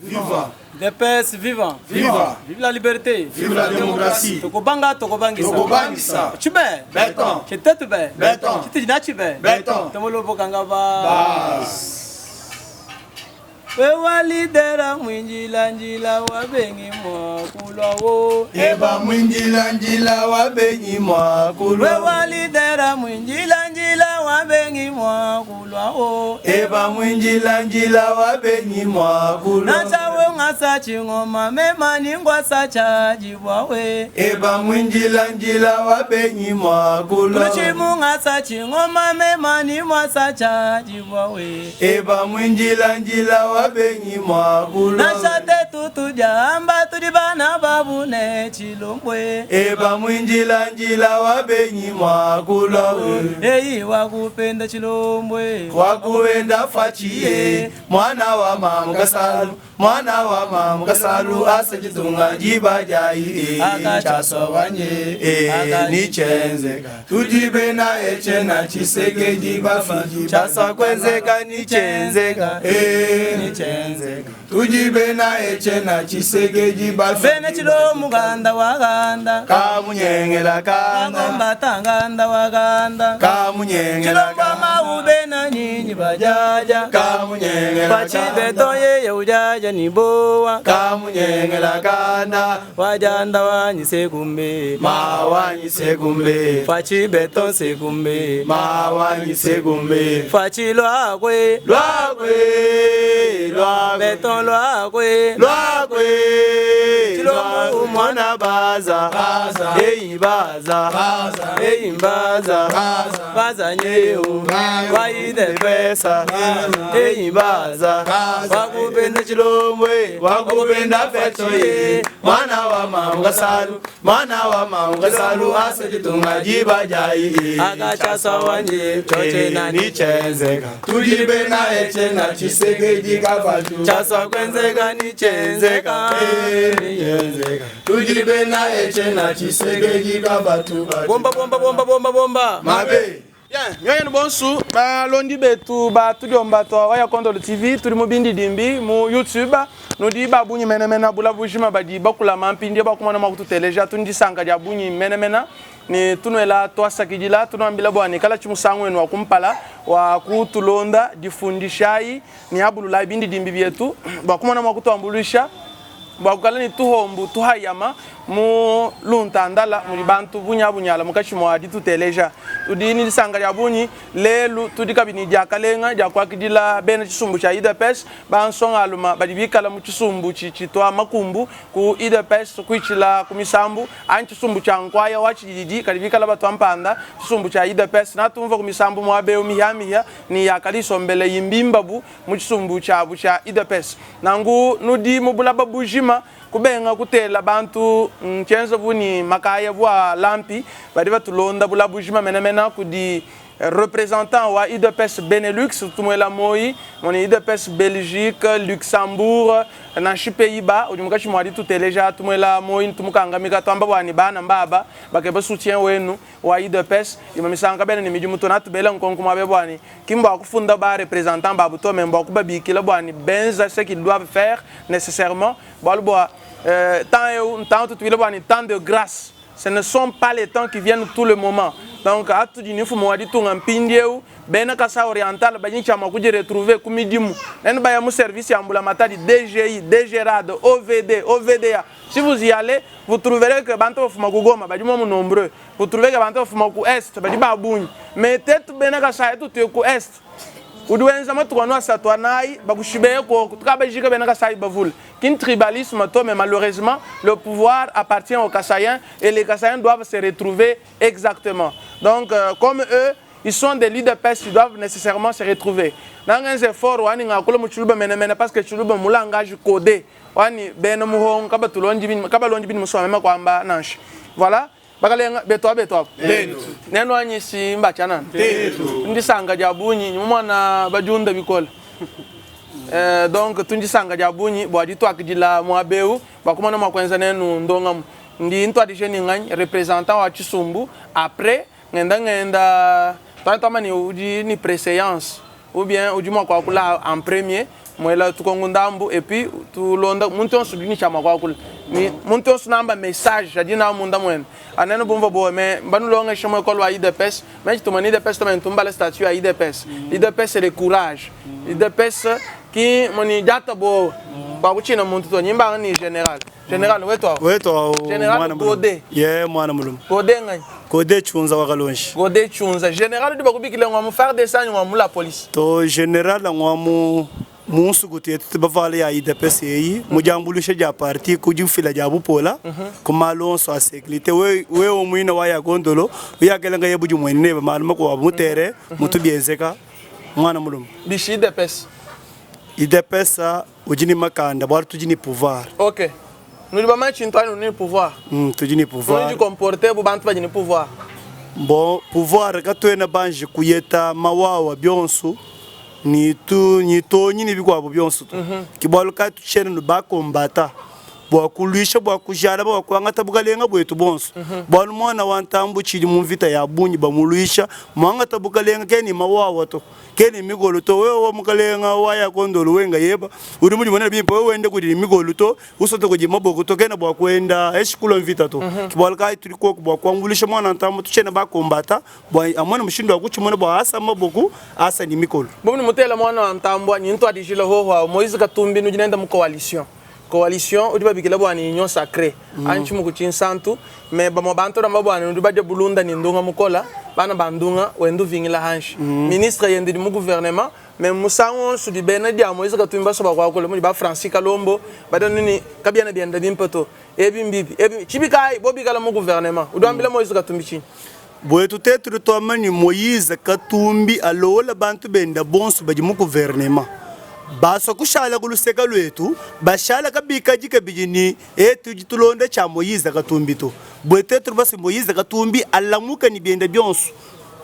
Viva. UDPS, viva. Viva. Vive la liberté. Vive la démocratie. Tokobanga, tokobangisa. Tokobangisa. Chube. Béton. Chetetube. Béton. Chitijina chube. Béton. Tomolo bokanga ba. Bas. Wewa lidera mwinjila njila wabengi mwakulwa wo. Eba mwinjila njila wabengi mwakulwa. Wewa lidera mwinjila njila wabengi mwakulwa wo. Eba mwinjila njila wabengi mwakulwa. Nachawe ngasa chingoma mema ningwa sacha jibwawe. Eba mwinjila njila wabengi mwakulwa. Kuchimu ngasa chingoma mema ningwa sacha jibwawe. Eba mwinjila njila wabengi mwakulwa. Nashate tutu jamba tudibana babu ne chilombwe. Eba mwinjila njila wabengi mwakulwa. Eyi wakupenda chilombwe. Wakuenda fachiye mwana wa mama kasalu, mwana wa mama kasalu asajitunga jiba jai chaso wanye ni chenzeka tujibe na eche na chiseke jiba fiji chasa kwenzeka ni chenzeka ni chenzeka tujibe na eche na chiseke jiba bene chilo muganda waganda kamunyengela kanda ngomba tanganda waganda kamunyengela kanda maube na nyinyi bajaja kamunyengela pachibe toye ujaja ni boa kamunyengela kanda wajanda wanyise kumbe mawanyise kumbe pachibe to se kumbe mawanyise kumbe fachi lwakwe lwakwe beton lwakwe lwakwe mwana baza eyi baza eyi baza baza nyeo waide pesa eyi baza wakupenda chilombwe wakupenda feto ye mwana wa mama kasalu asajitunga jiba jai akachasa wanje choche na ni chenzeka tujibe na eche na chiseke jikavatu chasa kwenzeka ni chenzeka ni chenzeka tujibe na eche na chiseke jikavatu bomba mabe. Bien, nyoyen bonsu ba londi betu ba tudiomba to waya Kondolo TV turi mu bindi dimbi mu YouTube no di ba bunyi menemena bula bujima ba di bakula mampindi ba kuma na makutu teleja tundi sanga dia bunyi menemena ni tunwela to asakijila tunambila bwani kala chimusangu enu wakumpala wa kutulonda difundishai ni abulu la bindi dimbi bietu ba kuma na makutu ambulisha bakala ni tuhombu tuhayama mu luntandala mu bantu bunyala mukashimo adi tuteleja tudini sanga ya bunyi lelu tudikabini jakalenga jakwakidila bena chisumbu cha UDPS bansonga aluma badibikala mu chisumbu chitwa makumbu ku UDPS kuichila kumisambu an chisumbu cha nkwaya wachididi kadibikala batwampanda chisumbu cha UDPS natumva kumisambu mwabe umihamiya ni yakalisombele yimbimbabu mu chisumbu cha UDPS nangu nudi mubulaba bujima kubenga kutela bantu chenzo buni makaya bwa lampi badiva tulonda bula bujima menemena kudi représentant wa UDPS Benelux tumwela moi moni UDPS Belgique Luxembourg na Pays-Bas ujumukashi mwadi tuteleja tumwela moi tumukangamika twamba bwani bana mbaba bakeba soutien wenu wa UDPS imamisanga bene ni mijumu tonatu bela nkonko mabe bwani kimba akufunda ba représentant babu to memba akubabikila bwani benza ce qu'ils doivent faire nécessairement balboa temps de grâce. Ce ne sont pas les temps qui viennent tout le moment. Donc, à tout le monde, il faut que kasa oriental banyi chama kuje retrouver kumidimu nene baya mu service ya mbulamata di DGI, DGRAD, OVD, OVDA. Si vous y allez, vous trouverez que banto fuma kugoma badi mo nombreux. Vous trouverez que banto fuma ku est badi babunyi. Mais tête bena kasa etu te ku est. Uduenza matu kwa noa satwanai bakushibeye ko tukabejika bena kasai bavul kin tribalisme to mais malheureusement le pouvoir appartient aux Kassaïens et les Kassaïens doivent se retrouver exactement. Donc comme eux ils sont des leaders ils doivent nécessairement se retrouver. Dans un effort wani ngakolo muchuluba menemene parce que chuluba mu langage codé wani bena muhong kabatulonji bin kabalonji bin musoma kwamba nanshi. Voilà. Bakalenga beto neno anyi si mbachana ndi sanga jabunyi mwana bajunda bikola donc tundi sanga jabunyi bwadi to akidila mwabeu bakumana makwenza nenu ndonga ndi into adijeni ngani représentant wa Chisumbu après ngenda tantama ni udi ni préséance ou bien udi mwa kwa kula en premier moela tukongundambu et puis tu londa munton su dini chama kwa kul ni munton su namba message jadi na munda mwen anene bomba bo mais banu longa chama ko wa IDPS mais tu mani IDPS to men tumba la statue à IDPS IDPS c'est le courage IDPS qui moni jata bo ba kuchina muntu to nyimba ni general weto general Gode mwana mulum Gode ngai Gode chunza wakalonshi Gode chunza general de bakubikile ngwa mu faire des signes ngwa mu la police to general ngwa mu musu kutetu bavale ya IDPS yi mujambulisha ja parti kujufila ja bupola kumalo so sécurité we omwina wa ya gondolo uyakelenga yebuju mwene maluma ko mutere mutubienzeka mwana mulum bishi IDPS ujini makanda bwari tujini pouvoir. OK. Nous ba match intano ni pouvoir. Tujini pouvoir. Nous comporter bu bantu bajini pouvoir. Bon, pouvoir katwena banje kuyeta mawawa byonsu ni to nyini bikwa byonsu to. Kibwaluka tuchene no ba kombata. Bwa kulisha bwa kujala bwa kwangata bukalenga bwetu bonso. Bwa mwana wantambu chili mu vita ya bunyi ba muluisha mwangata bukalenga keni mawawa to. Keni migolo to wewe mukalenga waya kondolo wenga yeba uri muri mwana bimpo wende kuri migolo to usoto kuji maboko to kena bwa kwenda eshikulo mvita to kibalka turi ko bwa kwangulisha mwana ntamu tuchene ba kombata bwa amwana mushindo akuchi mwana bwa asa maboko asa ni mikolo bomni mutela mwana ntambu nyinto adijile ho Moïse Katumbi nujinenda mu coalition udiba bikila bwa ni union sacrée anchi mu kuchin santu mais ba mo banto ramba bwa ni udiba de bulunda ni ndunga mukola bana bandunga wendu vingila hanshi ministre yende mu gouvernement mais musango su di benedi Moïse Katumbi baso ba kwa mu ba Francis Kalombo badani ni kabiana bienda dimpoto ebi mbibi ebi chibikai bobi kala mu gouvernement udambila Moïse Katumbi chi bwetu tetu to amani Moïse Katumbi alola bantu benda bonsu baji mu gouvernement baso kushala kuluseka lwetu bashala kabika jike bijini tujitulonda cha Moïse Katumbi to bwetetu basi Moïse Katumbi alamuka ni bienda byonsu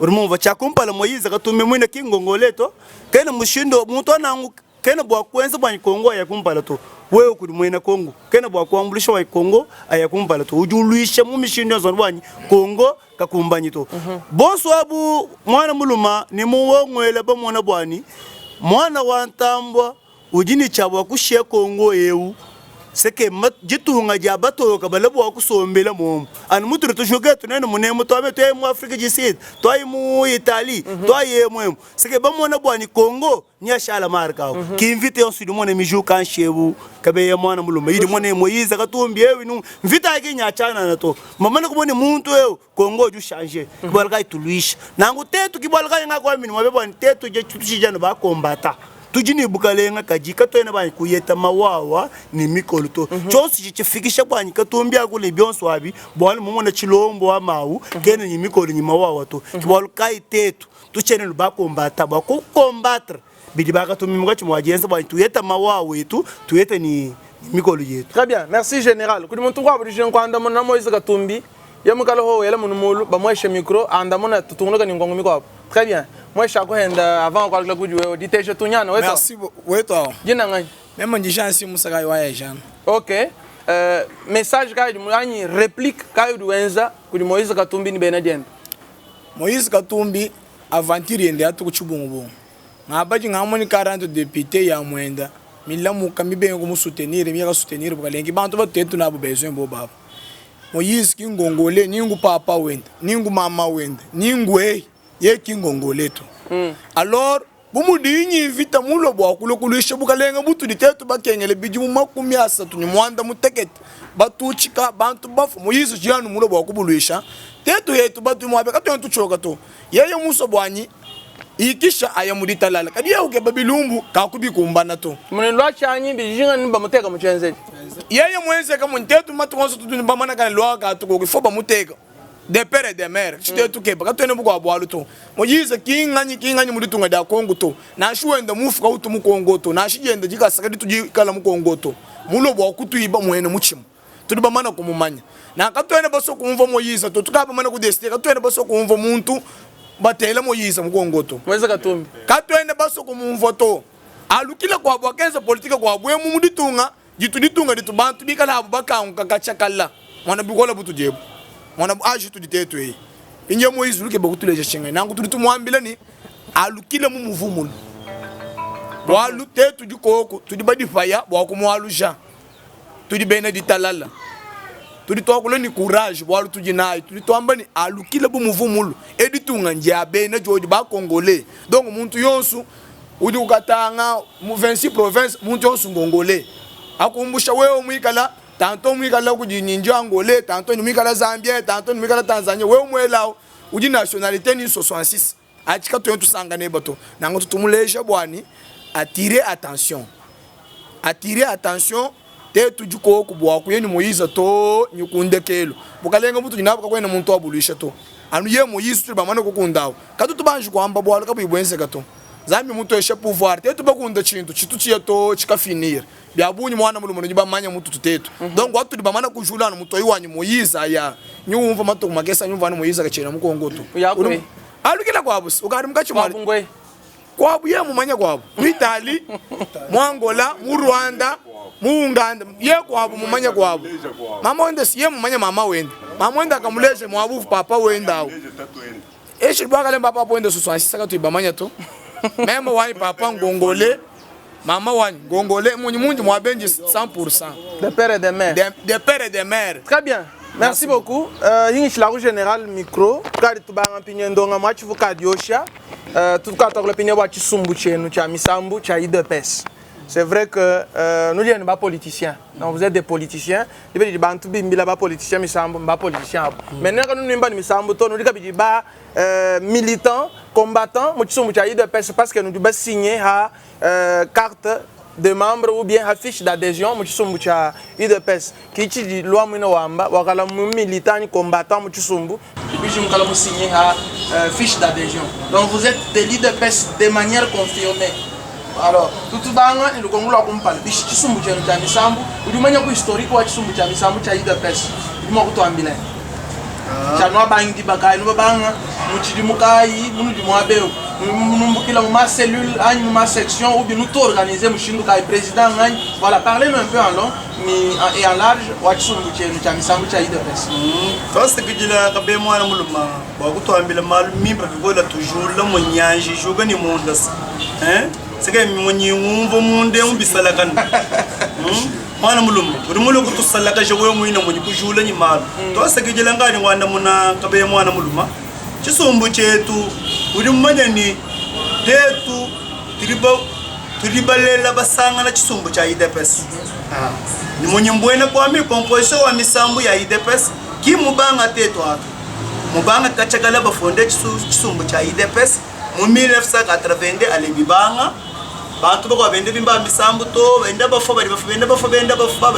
urumva cha kumpala Moïse Katumbi mwina kingongoleto kena mushindo muntu anangu kena bwa kwenza bwa Kongo ya kumpala to wewe kuri mwina Kongo kena bwa kwambulisha wa Kongo aya kumpala to ujuluisha mu mishindo zo bwanyi Kongo kakumbanyi to bonso abu mwana muluma ni muwo ngwele ba mwana bwani mwana wantambwa ujini chabwa kushia Kongo yewu seke jituhunga jabato kabalabu wakusombela momo an muturu tushoke tunene munemu to abe mu Afrika jisit to ay mu Italy to ay mu seke ba mwana bwani Kongo ni ashala marka ki invite on sudi mwana miju kan shebu kabe ya mwana muluma yidi mwana Moïse Katumbi ewi nu invite ake nya chana na to mama ko mone muntu ewu Kongo ju changer kibalga ituluisha nangu tetu kibalga ngakwa mini mabe bwani tetu je tushijana ba kombata tujini bukalenga kajika toena bani kuyeta mawawa ni mikolo to chosi chifikisha bani Katumbi akule byonso abi bwali mumona chilombo wa mawu kene ni mikolo ni mawawa to kibwalo kai tetu tuchene ba kombata ba ko combattre bidi ba Katumbi mwachi mwajenza bani tuyeta mawawa yetu tuyeta ni mikolo yetu. Très bien, merci général. Kudi muntu kwa budi jenko anda mona Moïse Katumbi yamukalo ho yela munumulu ba mweshe micro anda mona tutunguka ni ngongo miko. Très bien. Moi je suis avant quoi que vous dites je tunyana weto. Merci weto. Jina ngani? Même ndija si musaka wa Jean. OK. Message ka ni réplique ka duenza kudi Moïse Katumbi ni Benedien. Moïse Katumbi aventure ende atukuchubungu. Ngabaji ngamoni 40 députés ya mwenda. Milamu kamibe ngo musoutenir mi ka soutenir bukalengi bantu batetu nabo besoin bo baba. Moïse kingongole ningu papa wenda, ningu mama wenda, ningu ye kingongoleto alors bumudinyi vita mulo bwa kulokulisha bukalenga butu ditetu bakengele bijimu makumi asatu ni mwanda mutekete batuchika bantu bafu Moïse janu mulo bwa kubulisha tetu yetu batu mwabe kato ntuchoka to yeye muso bwanyi ikisha aya mudita lala kadi yauke babilumbu kakubi kumbana to munelwa chanyi bijinga nimba muteka muchenze yeye mwenze kama ntetu matonzo tutu mbamana kan lwa ka to ko foba muteka de père et de mère chite tuke baka tone buko abwalu to Moïse kinganyi muditunga da Kongo to na shuenda mufuka utu mu Kongo to na shigenda jikasaka ditujikala mu Kongo to mulo bwa kutuiba muhene muchimu tudiba mana kumumanya na katwene baso kumva Moïse to tukaba mana kudesite katwene baso kumva muntu batela Moïse mu Kongo to Moïse Katumbi katwene baso kumva to alukila kwa bwakenza politika kwa bwe mu muditunga ditunga ditubantu bikala abo bakanka kachakala mwana bikola butu jebu mwana aje tuditetu yi inye Moïse luke bakutuleje shinga nangu tulitumwambila ni alukile mu muvumu walu te tudi koko tudi badi faya bwaku mwalu ja tudi bena di talala tudi to ko ni courage walu tudi nayi tudi to ambani alu kila bu muvumulu editunga njabe na jodi ba congolais donc muntu yonsu udi ukatanga mu 26 province muntu yonsu ngongolais akumbusha wewe mwikala tanto mwikala kujininja angolais tanto ni mwikala Zambia tanto ni mwikala Tanzania wewe mwelao udi nationalité ni 66 achika to tusangane bato nango tutumuleja bwani attirer attention te tujuko kubwa kuyeni Moïse to nyukundekelo bukalenga mutu nyinabo kwena muntu abulisha to anu ye Moïse tu bamana kukundawo katu tubanju kwamba bwalo kabuyibwenze gato zambi muntu eshe pouvoir te tubakunda chintu chitu to chikafinir byabunyi mwana mulumo nyiba manya muntu tutetu donc watu libamana kujulana muntu oyiwanyi Moïse aya nyumva matu magesa nyumva Moïse akachera mukongoto alukila kwabusi ukari mukachimali kwabu ye mumanya kwabu Itali mu Angola mu Rwanda mu Uganda ye kwabu mumanya kwabu mama wende ye mumanya mama wende akamuleje mwabufu papa wenda awo eshi bwakale papa wende suswasisa tu ibamanya to mema wani papa ngongole mama wani ngongole munyi mwabenji 100% de père et de mère de père et de mère. Très bien. Merci beaucoup. Hinch la rue général micro. Kadi tubanga opinion ndonga machi vukadi osha. Tout cas tokle opinion wa chisumbu chenu cha misambu cha IDPS. C'est vrai que nous sommes pas politiciens. Non, vous êtes des politiciens. Vous êtes des politiciens, misambu pas politiciens. Maintenant quand nous sommes pas misambu to nous dit ba militants, combattants, mu chisumbu cha IDPS parce que nous devons signer à carte de membres ou bien affiche d'adhésion muchisumbu cha IDPS kichi di loi mwina wamba wakala militant combattant muchisumbu puis je mukala mu signer à fiche d'adhésion. Donc vous êtes de l'IDPS de manière confirmée. Alors tout banga ni lukongo la kumpala bishi chisumbu cha misambu udumanya ku historique wa chisumbu cha misambu cha IDPS ndimo kutoambile chanwa bangi bakai no banga muchidi mukai munudi mwabeo mumbukila ma cellule ani ma section ou bien nous tout organiser mushindu kai président ngani voilà parlez-nous un peu en long et en large wa chisumbu chenu cha misambu cha IDPS parce que dila kabe mwana muluma ba kutoambile malu mimba bigola toujours la monyanji joga ni mondas c'est que monyi umvo munde umbisala kan mwana mulum uri mulo kutu salaka je woyo muina munyi kujula ni malu to sagijela ngani ngwanda muna kabe mwana muluma chisumbu chetu uri manyani tetu tiribalela basanga na chisumbu cha IDPS ni munyi mbwena kwa mi composition wa misambu ya IDPS ki mubanga tetu hatu mubanga kachagala bafonde chisumbu cha IDPS mu 1980 alibibanga bantu bako bende bimba misambu to bende bafo bari bafo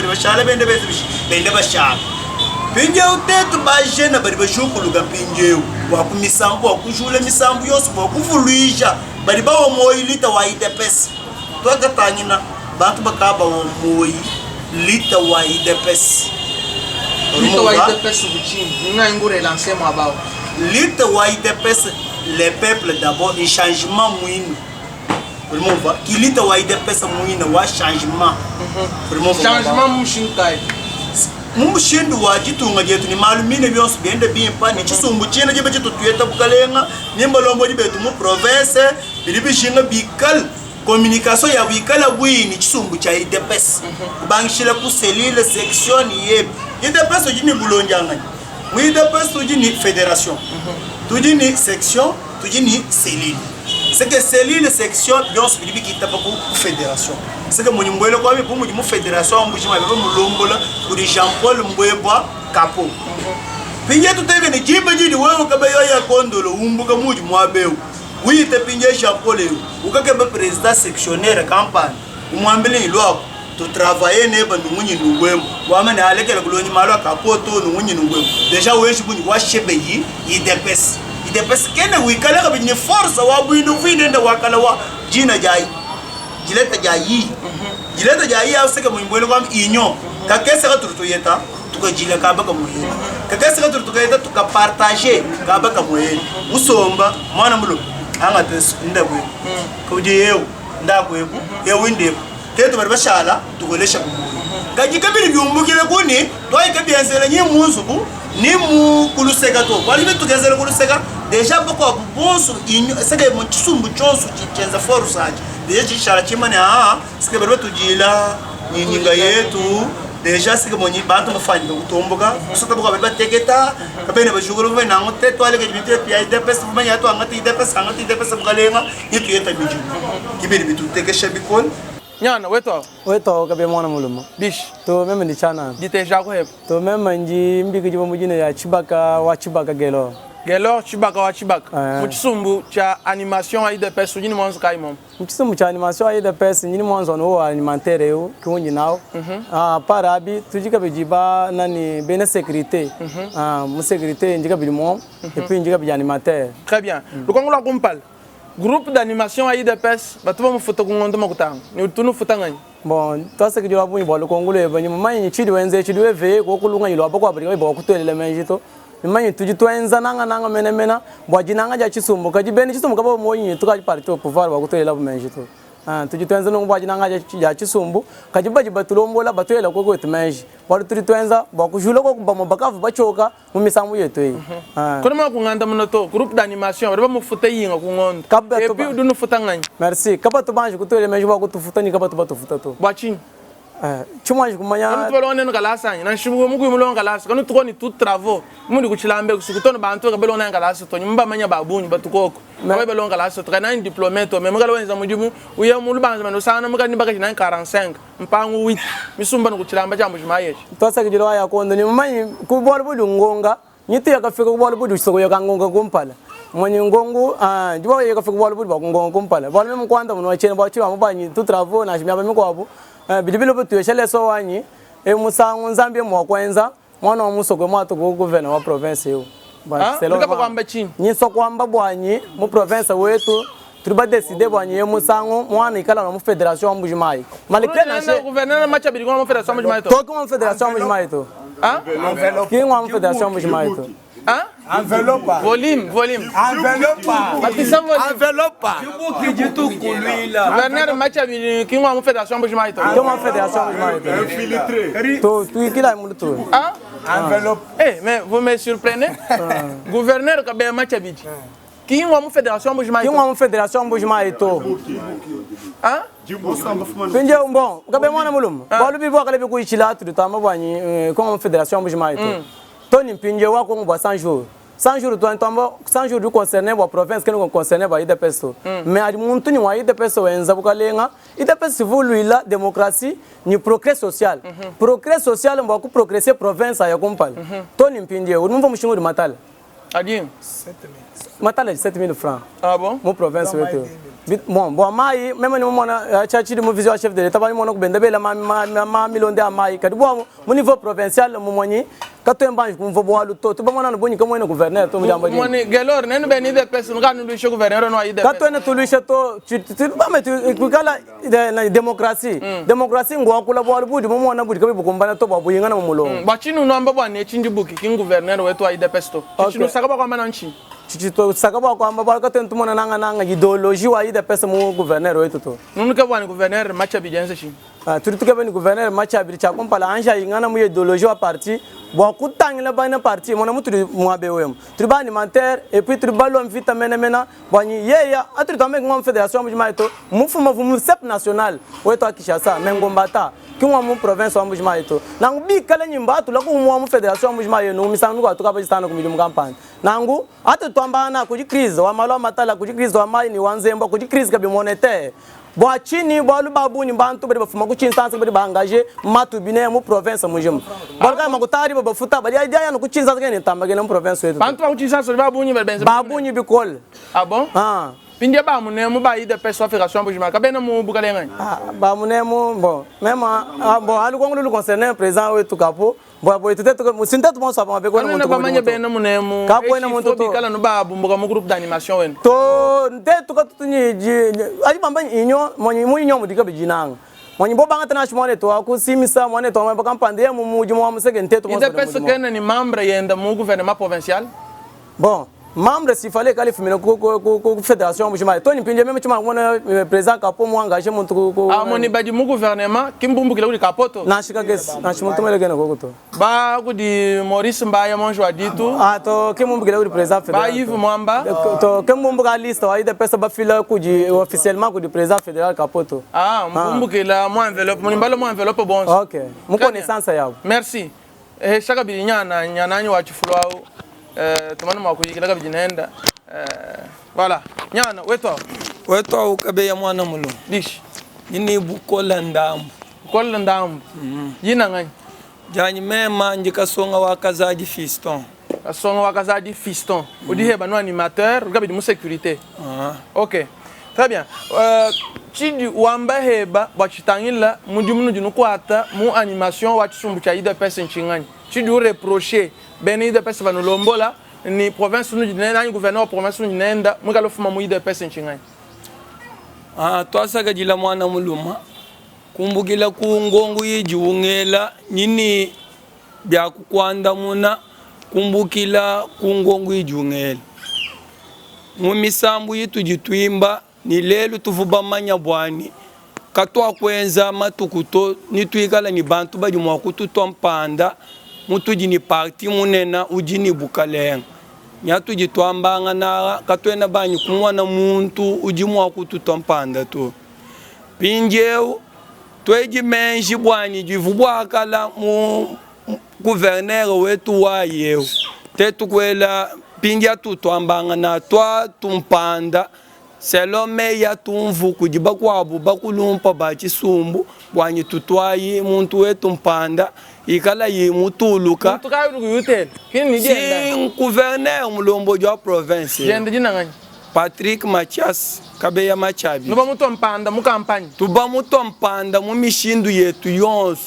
bashala bende bashala pinje utetu bajena bari bashukuluga pinje wa kumisambu wa kujula misambu yose wa kuvuluisha bari bawo moyi lita wa IDPS to agatanyina bantu bakaba wo moyi lita wa IDPS lita wa IDPS buchini nga ngure lancer mo abao lita wa IDPS les peuples d'abord un changement mouine vraiment qui lita wa IDPS mouine wa changement vraiment changement mushinkai mushindu wa jitunga jetu ni malumine byonse bende bimpa ni chisumbu china jibe jitu tuyeta bukalenga nimba lombo jibetu mu province bilibishinga bikal communication ya bikala bwini chisumbu cha IDPS bangishira ku cellule section ye IDPS ojini bulonjanga mu IDPS ojini fédération tujini section tujini cellule c'est que cellule section byonse bilibi kitapa ku fédération c'est que monyimboelo kwa bi mu mu fédération mbujima bebe mulombola kuri Jean Paul Mbwebwa Kapo pinje tutege ni jimbe jini wewe kabayo ya kondolo umbuka muji mwabeu wite pinje Jean Paul ukakebe président sectionnaire campagne umwambile ilwako to travailler neba numunyi nungwemo wamane alekela kulonyi malwa Kapo to numunyi nungwemo déjà weshi bunyi washebe yi IDPS kene wikala kabini force wa bwino vinde wakala wa jina jai jileta jai au seka mwimbwele kwa inyo kakese ka turutuyeta tukajila kabaka muheri kakese ka turutuyeta tukapartager kabaka muheri usomba mwana mulo anga tes ndabwe kuje yeo ndakwe yeo inde tetu bari bashala tukolesha kumuri kajikabiri byumbukire kuni toyi kabyenzela nyi muzuku ni mu kuluseka to bali bitugezela kuluseka Déjà beaucoup bonso c'est que mon tsumbu chonso chenza força. Déjà chishara chimane c'est que bado tujila nyinga yetu. Déjà c'est que mon bantu mafanya utomboka. Soto boka baba teketa. Kabene bajuguru ve nango te toile ke bitu pia ide pesa fumanya to angati ide pesa mgalenga yitu yeta biju. Kibiri bitu teke shabikon. Nyana weto kabe mwana muluma bish to meme ni chana dite jako heb to meme nji mbiki jibo mujine ya chibaka gelo chibaka wa chibaka muchisumbu cha animation aide pesu nyini mwanzo kai mom muchisumbu cha animation aide pesu nyini mwanzo no alimentaire yo kiwunji nawo parabi tujika bejiba nani bene sécurité mu sécurité njika bilimo et puis njika bi alimentaire très bien le kongo la kumpal groupe d'animation AIDPS batu ba mufuta kungondo makutanga ni tunu futanga bon tose kijula bunyi bolo kongule banyi manyi chidi wenze chidi weve ko kulunga yilo abako abiri bo kutelele menjito manyi tuji twenza nanga mena bwaji nanga ja chisumbu kaji beni chisumbu kabo moyi tukaji parti au pouvoir ba kutelele menjito tuji twenza no bwaji nanga ja chisumbu kaji baji batulombola batuela ko ko temenji bolo tuji twenza ba kujula ko kubamo bakavu bachoka mu misamu yetu yi kono ma kunganda munoto groupe d'animation ba mufuta yinga kungondo et puis udunu futanga merci kabato banji kutelele menji ba kutufuta ni kabato batufuta to bwachi chumwa kumanya kanu tubelone ngalasa na nshibu mugu imulonga ngalasa kanu tukoni tout travaux mundi kuchilambe kusukutona bantu kabelona ngalasa to nyumba manya babunyi batukoko babe belonga ngalasa to kana diplômé to même ngalo wenza mujibu uya mulubanza mano sana muka nimbaka 45 mpangu 8 misumba nukuchilamba jambo jimayeshi to saka jiro ya kondo ni manyi kubole budu ngonga nyiti yakafika kubole budu soko yakangonga kumpala mwenye ngongu jibo yakafika kubole budu bakungonga kumpala bole mkwanda muno chene ba chiwa mubanyi tout travaux na shimya bamiko abo bilibilo butu yeshele so wanyi musangu nzambie mwakwenza mwana wa musoko mwato ku governor wa province yo ba selon kwamba chini nyi so kwamba bwanyi mu province wetu tuliba décider bwanyi musangu mwana ikala na mu federation wa Mbujimai malike na she gouverneur macha bili kwa mu federation wa Mbujimai to to mu federation wa Mbujimai to ki mu federation wa Mbujimai to enveloppe volume enveloppe kijitu kulwila gouverneur macha bili ki mu federation wa Mbujimai to mu federation wa Mbujimai to infiltré to tu kila mu to enveloppe mais vous me surprenez gouverneur ka be macha bili ki mu federation wa Mbujimai to ki mu federation wa Mbujimai to Pinje bon kabe mwana mulum bolu bi bwa kale bi kuichila tu tama bwanyi comme fédération Mbujimai to Tony Pinje wa ko ngwa 100 jours 100 jours to ntombo 100 jours du concerné wa province kene concerné ba IDPS to mais adi muntu ni wa IDPS wenza bukalenga IDPS vulu la démocratie ni progrès social mbo ku progresser province ya kumpala Tony Pinje unumva mushingu di matala adi matala 7000 francs bon mo province wetu bon mai même ni mona chachi de mo vision chef de l'état ba mona ko benda bela ma million de mai kadi bo mo niveau provincial mo moni kato embanji kumvo bo alu to ba mona no boni kamo ene gouverneur to mo jamba di moni gelor nenu be ni de person ka nu lisho gouverneur no ide kato ene to lisho to ba metu kugala na démocratie ngo akula bo alu budi mo mona budi kabe bukumbana to ba buyinga na mo mulongo ba chinu no amba ba ne chinji buki king gouverneur wetu ide pesto chinu saka ba kwa mana nchi chichito sakaba kwamba balika tentu mona nanga ideologie wa ida pesa mu gouverneur wetu to nunu ka bwana gouverneur macha bijense shi turituke bani gouverneur macha bi cha kompala anja ingana mu ideologie wa parti bo kutangila bana parti mona mutu muabe wem triba alimentaire et puis tribalo mvita mena bwanyi yeya atri tambe ngom fédération Mbujimai to mufuma vumu sep national wetu akishasa mengombata kinwa mu province wa Mbujimai to nangu bi kala nyimba tu lako mu fédération Mbujimai no misangu ko atuka bajistana ku midimu kampani nangu atu twambana ku crise wa malo matala ku crise wa mai ni wanzemba ku crise ka bi monétaire bwa chini bwa lubabu ni bantu bari bafuma ku chinsansa bari bangaje matu bine mu province mujim balka makutari bafuta bari idea no ku chinsansa ngene tambage na province wetu bantu ku chinsansa babu ni benze babu ni bikol bon Pindia ba munemu ba ide peso fédération Mbujimai ka bena mu bukalenga ba munemu bon même bon alu kongulu concerné président wetu kapo bo itete to musinta to mo saba be ko na muntu ba manya bena munemu kapo na muntu to kala no ba bumbuka mu groupe d'animation wen to nte to ka tutunyi ali bamba inyo monyi mudika bijinanga monyi bo banga tana shimone to aku simisa mone to ma kampande mu muji mo amsege nte to mo ide peso kena ni membre yenda mu gouvernement provincial bon membre s'il fallait qu'elle fumine ko fédération bushima to ni pinje même chuma mona président kapo mo engagé mon ko ah moni badi mu gouvernement kimbumbu kila kapoto na shika kes na chuma to mele gena ko to ba ko di Maurice Mbaya mon joie dit tout ah to kimbumbu kila président fédéral ba Yves Mwamba to kimbumbu ka liste wa ide pesa ba fila ku di officiellement ku di président fédéral kapoto ah mbumbu kila mo enveloppe moni mbalo mo enveloppe bon OK mo connaissance yao merci shaka bi nyana nyi wa chifulwa tumana makuyikila kabijinenda voilà nyana weto ukabe ya mwana mulo dish nini bukola ndambu yina ngani janyi mema njikasonga wakazaji fiston odihe banu animateur kabidi mu sécurité OK très bien chidi wamba heba bachitangila mujumunu junu kwata mu animation wa chisumbu cha ida pesa nchingani chidi reprocher beni de pesa vanulombola ni province nu dinenda ni gouverneur province nu dinenda mukalo fuma mu ida pesa nchingani twasaka jila mwana muluma kumbukila ku ngongo yijiungela nyini bya kukwanda muna kumbukila ku ngongo yijiungela mu misambu yitu jitwimba ni lelo tuvuba manya bwani katwa kwenza matukuto nitwikala ni bantu bajumwa kututo mpanda mutu jini parti munena ujini bukalenga nyatu jitwambanga na katwena banyi kumwana muntu ujimwa kututo mpanda tu pinjeu tweji menji bwani jivubwa kala mu gouverneur wetu wa yeu tetu kwela pinja tutwambanga na twa tumpanda selome ya tumvu kujiba kwabu bakulumpa bachisumbu bwanyi tutwayi muntu wetu mpanda ikala yimutuluka tukayo kuyutel kini ni jenda si gouverneur mulombo jwa province jenda jina ngani Patrick Mathias Kabeya Machabi nuba muto mpanda mu campagne tuba muto mpanda mu mishindu yetu yonso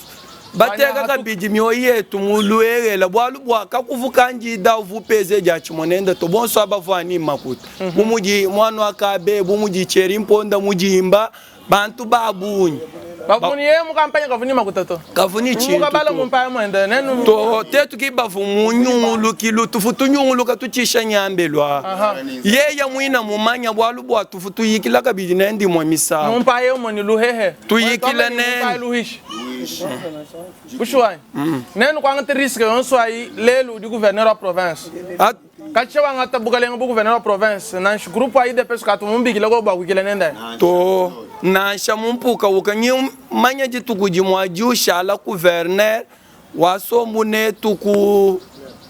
bateka kabiji myo yetu muluerela bwalu bwaka kuvuka njida uvupeze ja chimonenda to bonso abavani makuta bumuji mwana akabe bumuji cheri mponda mujimba bantu babunyi bavuni ye mu campagne kavuni makuta to kavuni chintu mukabala mu mpaya mwenda nenu to tetu kibavu munyulu kilu tufutu nyulu katuchisha nyambelwa yeya mwina mumanya bwalu bwa tufutu yikila kabiji nendi mwa misa mu mpaya mo ni luhehe tuyikila ne Bushwai. Nenu kwa ngati risque yonso ai lelo du gouverneur de province. Kache wa ngata bukalenga bu gouverneur de province na groupe ai de peso katu mumbikile ko ba kukile nenda. To na shamumpuka ukanyi manya jitukuji mwajusha la gouverneur waso mune tuku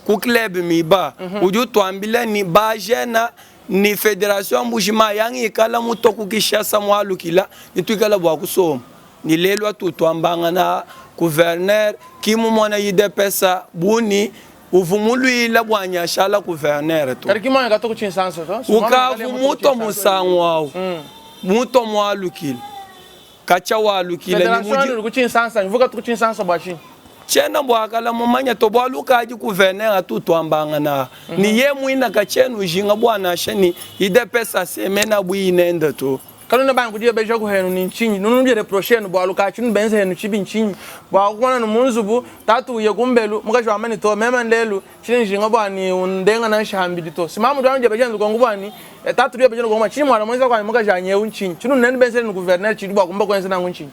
ku club miba uju twambila ni bajena ni fédération mbujima yangi kala mutoku kishasa mwalukila nitwikala bwa kusoma ni lelo tutwambanga na gouverneur kimu mwana yide pesa buni uvumulu ila bwanya shala gouverneur to kariki mwana gato kuchinsanso to ukavu muto musangwa muto mwalukila kacha walukila ni muji kuchinsansa nvuka kuchinsansa bwachi chena bwakala mumanya to bwalukaji gouverneur tutwambanga na ni ye mwina kachenu jinga bwana shani yide pesa semena bwinenda to kanuna bangu dia beja ko henu nchinyi nunu dia reprocher no bwalu ka chinu benze henu chibi nchinyi bwa kona no munzubu tatu ye kumbelu muka jwa mani to mema ndelu chini jinga bwani undenga na shambidi to simamu dwa nje beja ngo ngubani tatu dia beja ngo ngoma chini mwala mwenza kwa muka janye unchinyi chinu nene benze no gouverneur chidi bwa kumba kwenza na unchinyi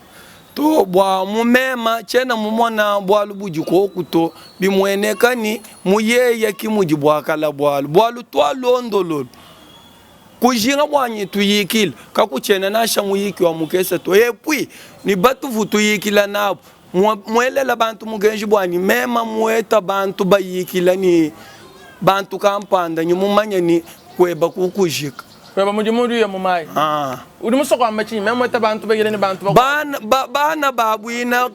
to bwa mumema chena mumona bwalu bujiko kuto bimwenekani muyeye kimuji bwakala bwalu to londolo kujinga bwanyi tuyikila kakuchena nasha muyiki wa mukesa to epui ni batu vutuyikila nabo mwelela bantu mugenji bwanyi mema mueta bantu bayikila ni bantu kampanda nyumumanya ni kweba kukujika kweba mujimudu ya mumai udi musoko amachi mema mueta bantu bagile ni bantu bana babuina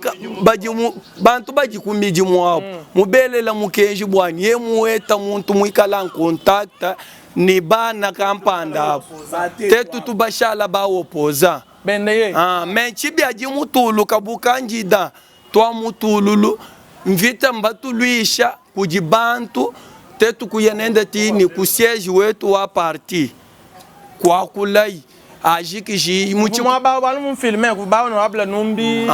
bantu bajikumiji mwabo mubelela mukenji bwanyi ye mueta muntu muikala contact ni bana kampanda tetu tubashala ba opoza bende ye menchibi aji mutulu kabuka njida twa mutululu mvita mbatuluisha kujibantu tetu kuyenenda tini kusiege wetu wa parti kwa kulai ajikiji muchi mwa ba balu mu filmer ku ba no abla numbi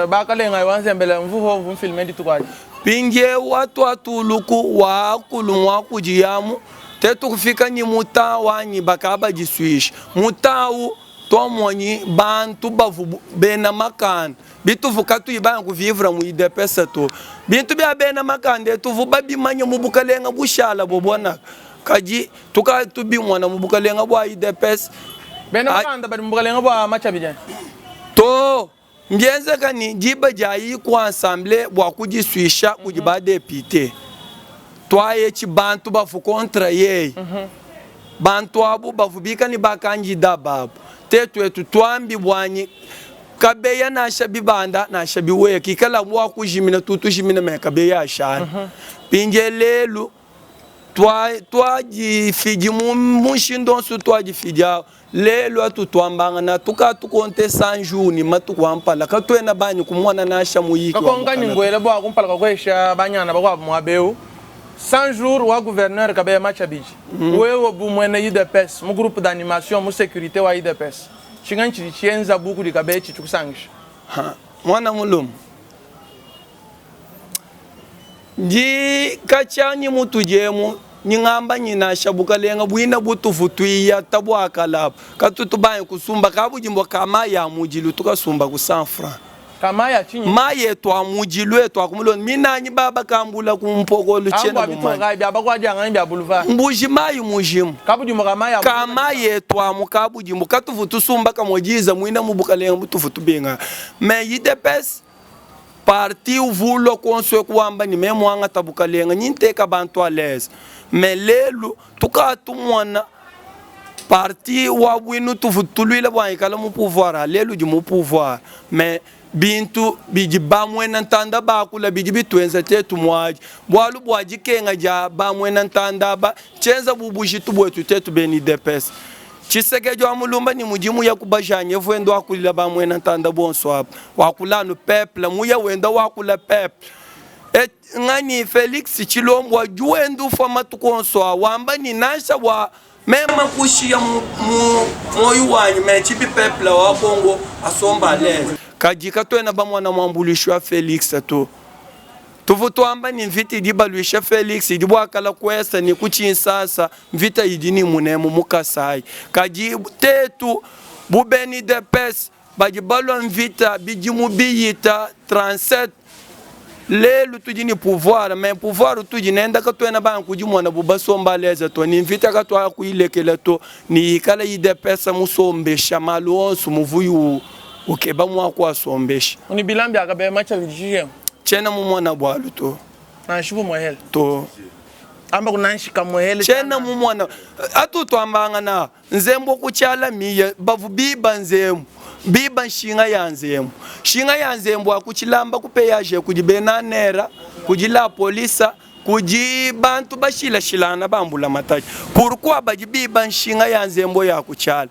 ba kale ngai wanzembele mvuho mu filmer ditukwaji pinge watu atuluku wa kulumwa kujiyamu tetu kufika ni mutawa ni bakaba jiswish mutawu tomoni bantu bavu bena makan bitu vukatu ibana kuvivra mu idepesa to bintu bya bena makan de tu vubabi manya mubukalenga bushala bobona kaji tuka tubi mwana mubukalenga bwa idepes bena makan da bari mubukalenga bwa machabijan to ngenze kani jiba jayi ku ensemble bwa kujiswisha kujiba depute twaye chi bantu bafu kontra ye bantu abu bavubika ni bakandida babu tetu etu twambi bwanyi kabeya na shabi banda na shabi we kikala mwa kujimina tutu jimina me kabeya shana pinje lelu twa jifiji mushindo su twa jifija lelu atu twambanga na tuka tukonte sanjuni matuku ampala katwena banyi kumwana na shamu yiki kakonga ningwele bwa kumpala kakwesha banyana bakwa mwabeu 100 jours wa gouverneur kabeya machabiji wewe bu mwene UDPS mu groupe d'animation mu sécurité wa UDPS chinganchi chienza buku dikabeya chichukusangisha mwana mulum ndi kachani mutu jemu nyingamba nyina shabuka lenga buina butu futuia tabu akalap katutu banyi kusumba kabu jimbo kama ya mujilu tukasumba ku 100 francs kama ya chinyi maye to amujilu eto akumulon mina nyi baba kambula kumpoko luchena mbuji mayu mujimu kabu jimbo kama ye to amukabu jimbo katufutu sumba kamojiza muina mubuka lenga butu futu benga me yidepes parti uvulo konswe kuamba ni memo anga tabuka lenga nyinteka bantu alez me lelu tukatu mwana parti wa winu tufutulile bwa ikala mu pouvoir lelu di mu pouvoir me bintu biji bamwena ntanda bakula biji bitwenza tetu mwaji bwalu bwaji kenga ja bamwena ntanda ba chenza bubushi tubwetu tetu beni depes chisegejo amulumba ni mujimu ya kubajanye vwendo akulila bamwena ntanda bonswap wakulano peuple muya wenda wakula peuple ngani Felix Chilombo juendu fama tukonswa wamba ni nasha wa mema kushia moyo wanyu mechipi peuple wa Kongo asomba lezi kajika twena bamwana mwambulishwa Felix to tuvutu amba ni mvita idibaluisha Felix idibwakala kwesa ni kuchinsasa mvita idini munemu mukasai kaji tetu bubeni de pes bajibalwa mvita bijimu biyita 37 lelu tujini pouvoir mais pouvoir tujinenda katwena ban kujimwana bubasomba leza to ni mvita katwa kuilekela to ni kala ide pesa musombesha malonsu muvuyu ukeba mwako asombesha uni bilambi akabe macha bijije chena mumwana bwalu to na shibu mohel to amba kunanshika mohel chena mumwana atuto ambanga na nzembo kuchala miye bavu biba nzemu biba nshinga yanzembo akuchilamba kupeyaje kujibenanera kujila polisa kuji bantu bashila shilana bambula mataji pourquoi bajibiba nshinga yanzembo yakuchala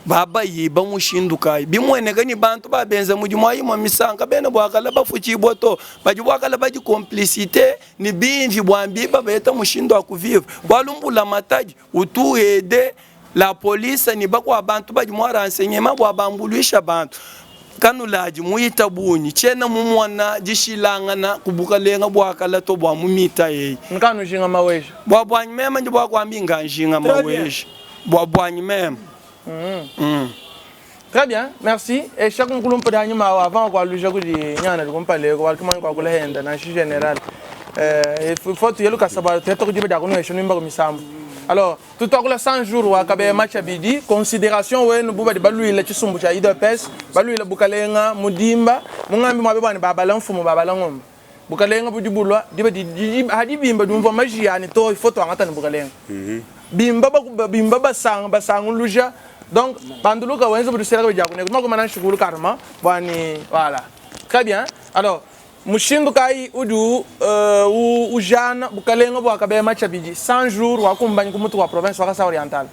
baba yiba mushindukai bimweneka ni bantu babenza mujimwayi mwa misanga bene bwakala bafuchi boto bajibwakala baji complicité ni binvi bwambiba beta mushindo akuviva walumbula mataji utuhede la police ni bakwa abantu bajimwa renseignement bwa bambuluisha bantu kanulaji muita bunyi chena mumwana jishilangana kubukalenga bwakala to bwa mumita yeyi nkanu jinga maweje bwa bwanyi mema ndi bwakwambi nganjinga maweje bwa bwanyi mema. Très bien, merci. Et chaque fois que l'on peut dire avant quoi le jeu que il y a on parle quoi comment quoi la henda na général il faut tu y aller savoir tu as dit d'accord nous je n'imba comme ça. Alors tout à l'heure 100 jours wa kabe match abidi considération we no buba de balu ile chisumbu cha IDPS balu ile bukalenga mudimba mungambi mwabe bani babala mfumo babala ngom bukalenga budi bulwa diba di hadi bimba dumva magia ni to photo ngata ni bukalenga bimba basang luja. Donc, Banduluka, on est sur le Japon. Comment on a choisi le karma? Voilà. Très bien. Alors, Mushindu Kai Udu ou Jeanne, Bukalengo, Wakabe Machabiji, 100 jours, Wakumbani, comme toi, province orientale.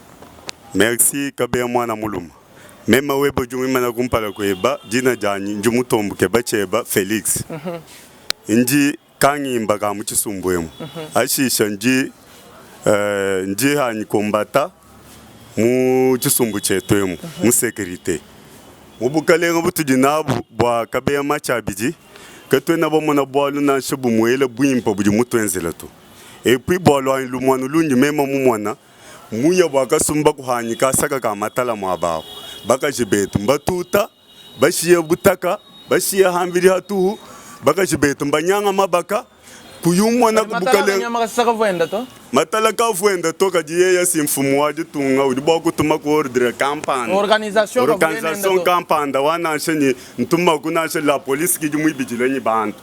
Merci, Kabe Mwana Mulum. Même si vous avez un compagnon qui est Dina Jani, Jumutombo, Kebacheba, Félix. Indi Kangi Mbaga Muchisumbuem. Ashi Shanji, Njihani Kombata. Mu chisumbu chetu mu sécurité mu bukalenga butujinabu bwa kabeya machabiji katwena bomona bwalu na shibu mwele buimpa buji mutwenzela to et puis bolo lu mwana lunyi mema mu mwana muya bwaka sumba kuhanyika saka ka matala mwabao baka jibetu mbatuta bashiye butaka bashiye hambiri hatuhu baka jibetu mbanyanga mabaka kuyumwa na kubukale matala ka vuenda to kajiye ya simfumu waje tunga udibo kutuma ku ordre campagne organisation campagne wana shenye ntuma kuna she la police ki jumu ibijilenyi bantu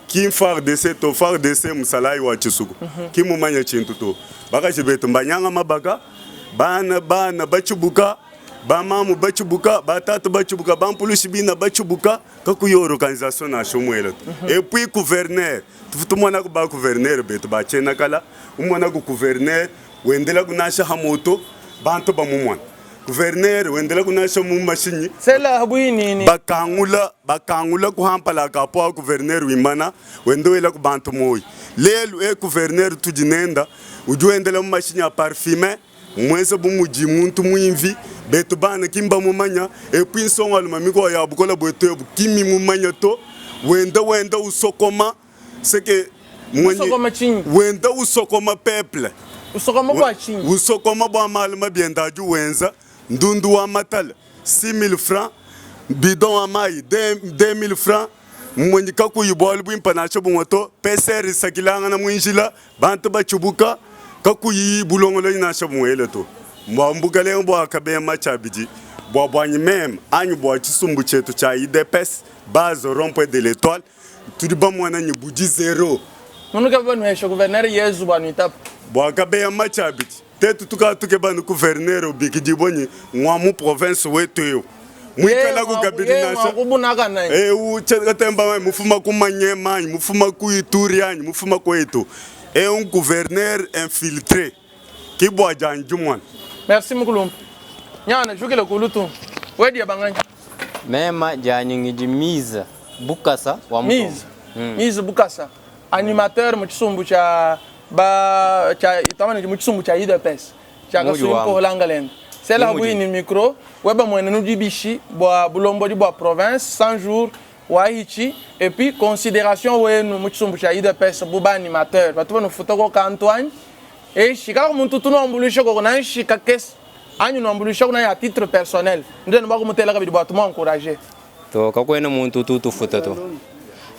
ki FARDC to FARDC musalai wa chisuku ki mumanya chintu to baka jibetu mbanyanga mabaka bana bachubuka bamamu bachubuka batatu bachubuka bampulushi bina bachubuka kakuyo organisation na shomwela et puis gouverneur tufutumwana ku ba gouverneur betu ba chena kala umwana ku gouverneur wendela kunasha hamoto bantu bamumwana gouverneur wendela kunasha mu machine sela habuini ni bakangula ku hampala ka po gouverneur wimana wendela ku bantu moyi lelu gouverneur tujinenda ujuendela mu machine ya parfumer mwese bumuji muntu muimvi betu bana kimba mumanya et puis songa lumamiko ya bukola boeto kimi mumanya to wenda usokoma seke wenda usokoma peuple usokoma kwa chini usokoma bwa maluma biendaju wenza ndundu wa matala 6000 francs bidon wa mai 2000 francs mwenye kakuyibol bwimpanasho bungoto PCR sakilanga na mwinjila bantu bachubuka kakuyi bulongo na shamuele to mbugale mbo akabe machabiji bwabwanyi mem anyu bwa chisumbu chetu cha IDPS base rond-point de l'Étoile tudi bamwana ni buji zero munuka banu hesho gouverneur yezu banu itap bwa kabe machabiji tetu tuke banu gouverneur obikiji bonyi mwamu province wetu yo mwikala ku kabidi nasha u chekatemba mufuma kumanyema mufuma ku Ituri anyu mufuma ko eto et un gouverneur infiltré qui boit Janjumwan. Merci Mukulumpa. Nyana jukile kulutu. Wedi ya banganya. Mema janyingi Miza Bukasa wa Miza. Miza Bukasa. Animateur mu chisumbu cha itamani mu chisumbu cha IDPS. Cha kasunko Holangalenda. Sela habuyi ni micro weba mwene nudibishi bwa bulombo di bwa province 100 jours Waichi et puis considération ouais nous muchumbu cha IDPS buba animateur batu no futoko ka Antoine et shika muntu tuno ambulisha ko na shika kes anyu no ambulisha ko na ya titre personnel ndene ba ko mutela ka bidi batu mo encourager to ka ko ena muntu tutu futato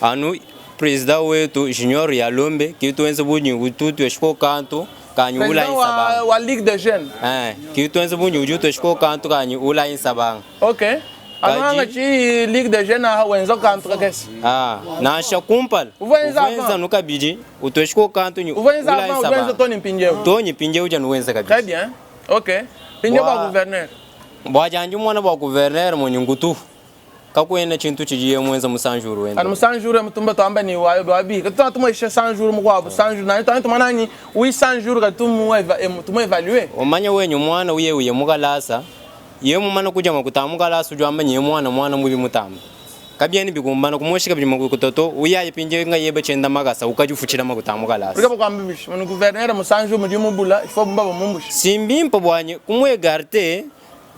anu president wetu Junior Yalombe ki tuenze bunyi ututu eshiko kanto kanyu ula insabang wa Ligue des Jeunes ki tuenze bunyi ututu eshiko kanto kanyu ula insabang. OK. Anga chi Ligue des Jeunes ha wenza kanto kesi. Na shakumpal. Uvenza nuka biji utoshiko kanto nyu. Uvenza Tony Mpinjeu. Tony Mpinjeu janu wenza kabisa. Très bien. OK. Mpinjeu ba gouverneur. Bwa janju mwana ba gouverneur mo nyungutu. Kakwena chintu chijiye mwenza musanjuru wenda. Anu musanjuru mutumba to amba ni wayo babi. Kato tumo ishe 100 jours mukwa 100 jours na to manani 800 jours ka tumo évaluer. Omanya wenyu mwana uye mukalasa. Yemu mana kuja makutamuka la sujwa amba mwana muri mutamu kabyeni bigumbana kumoshika byi makutoto uyaye pinje nga yebe chenda magasa ukajufuchira makutamuka la uriko kwambimisha mu gouverneur musanju mu mubula ifo mbaba mumbushi simbimpa bwanye kumwe garte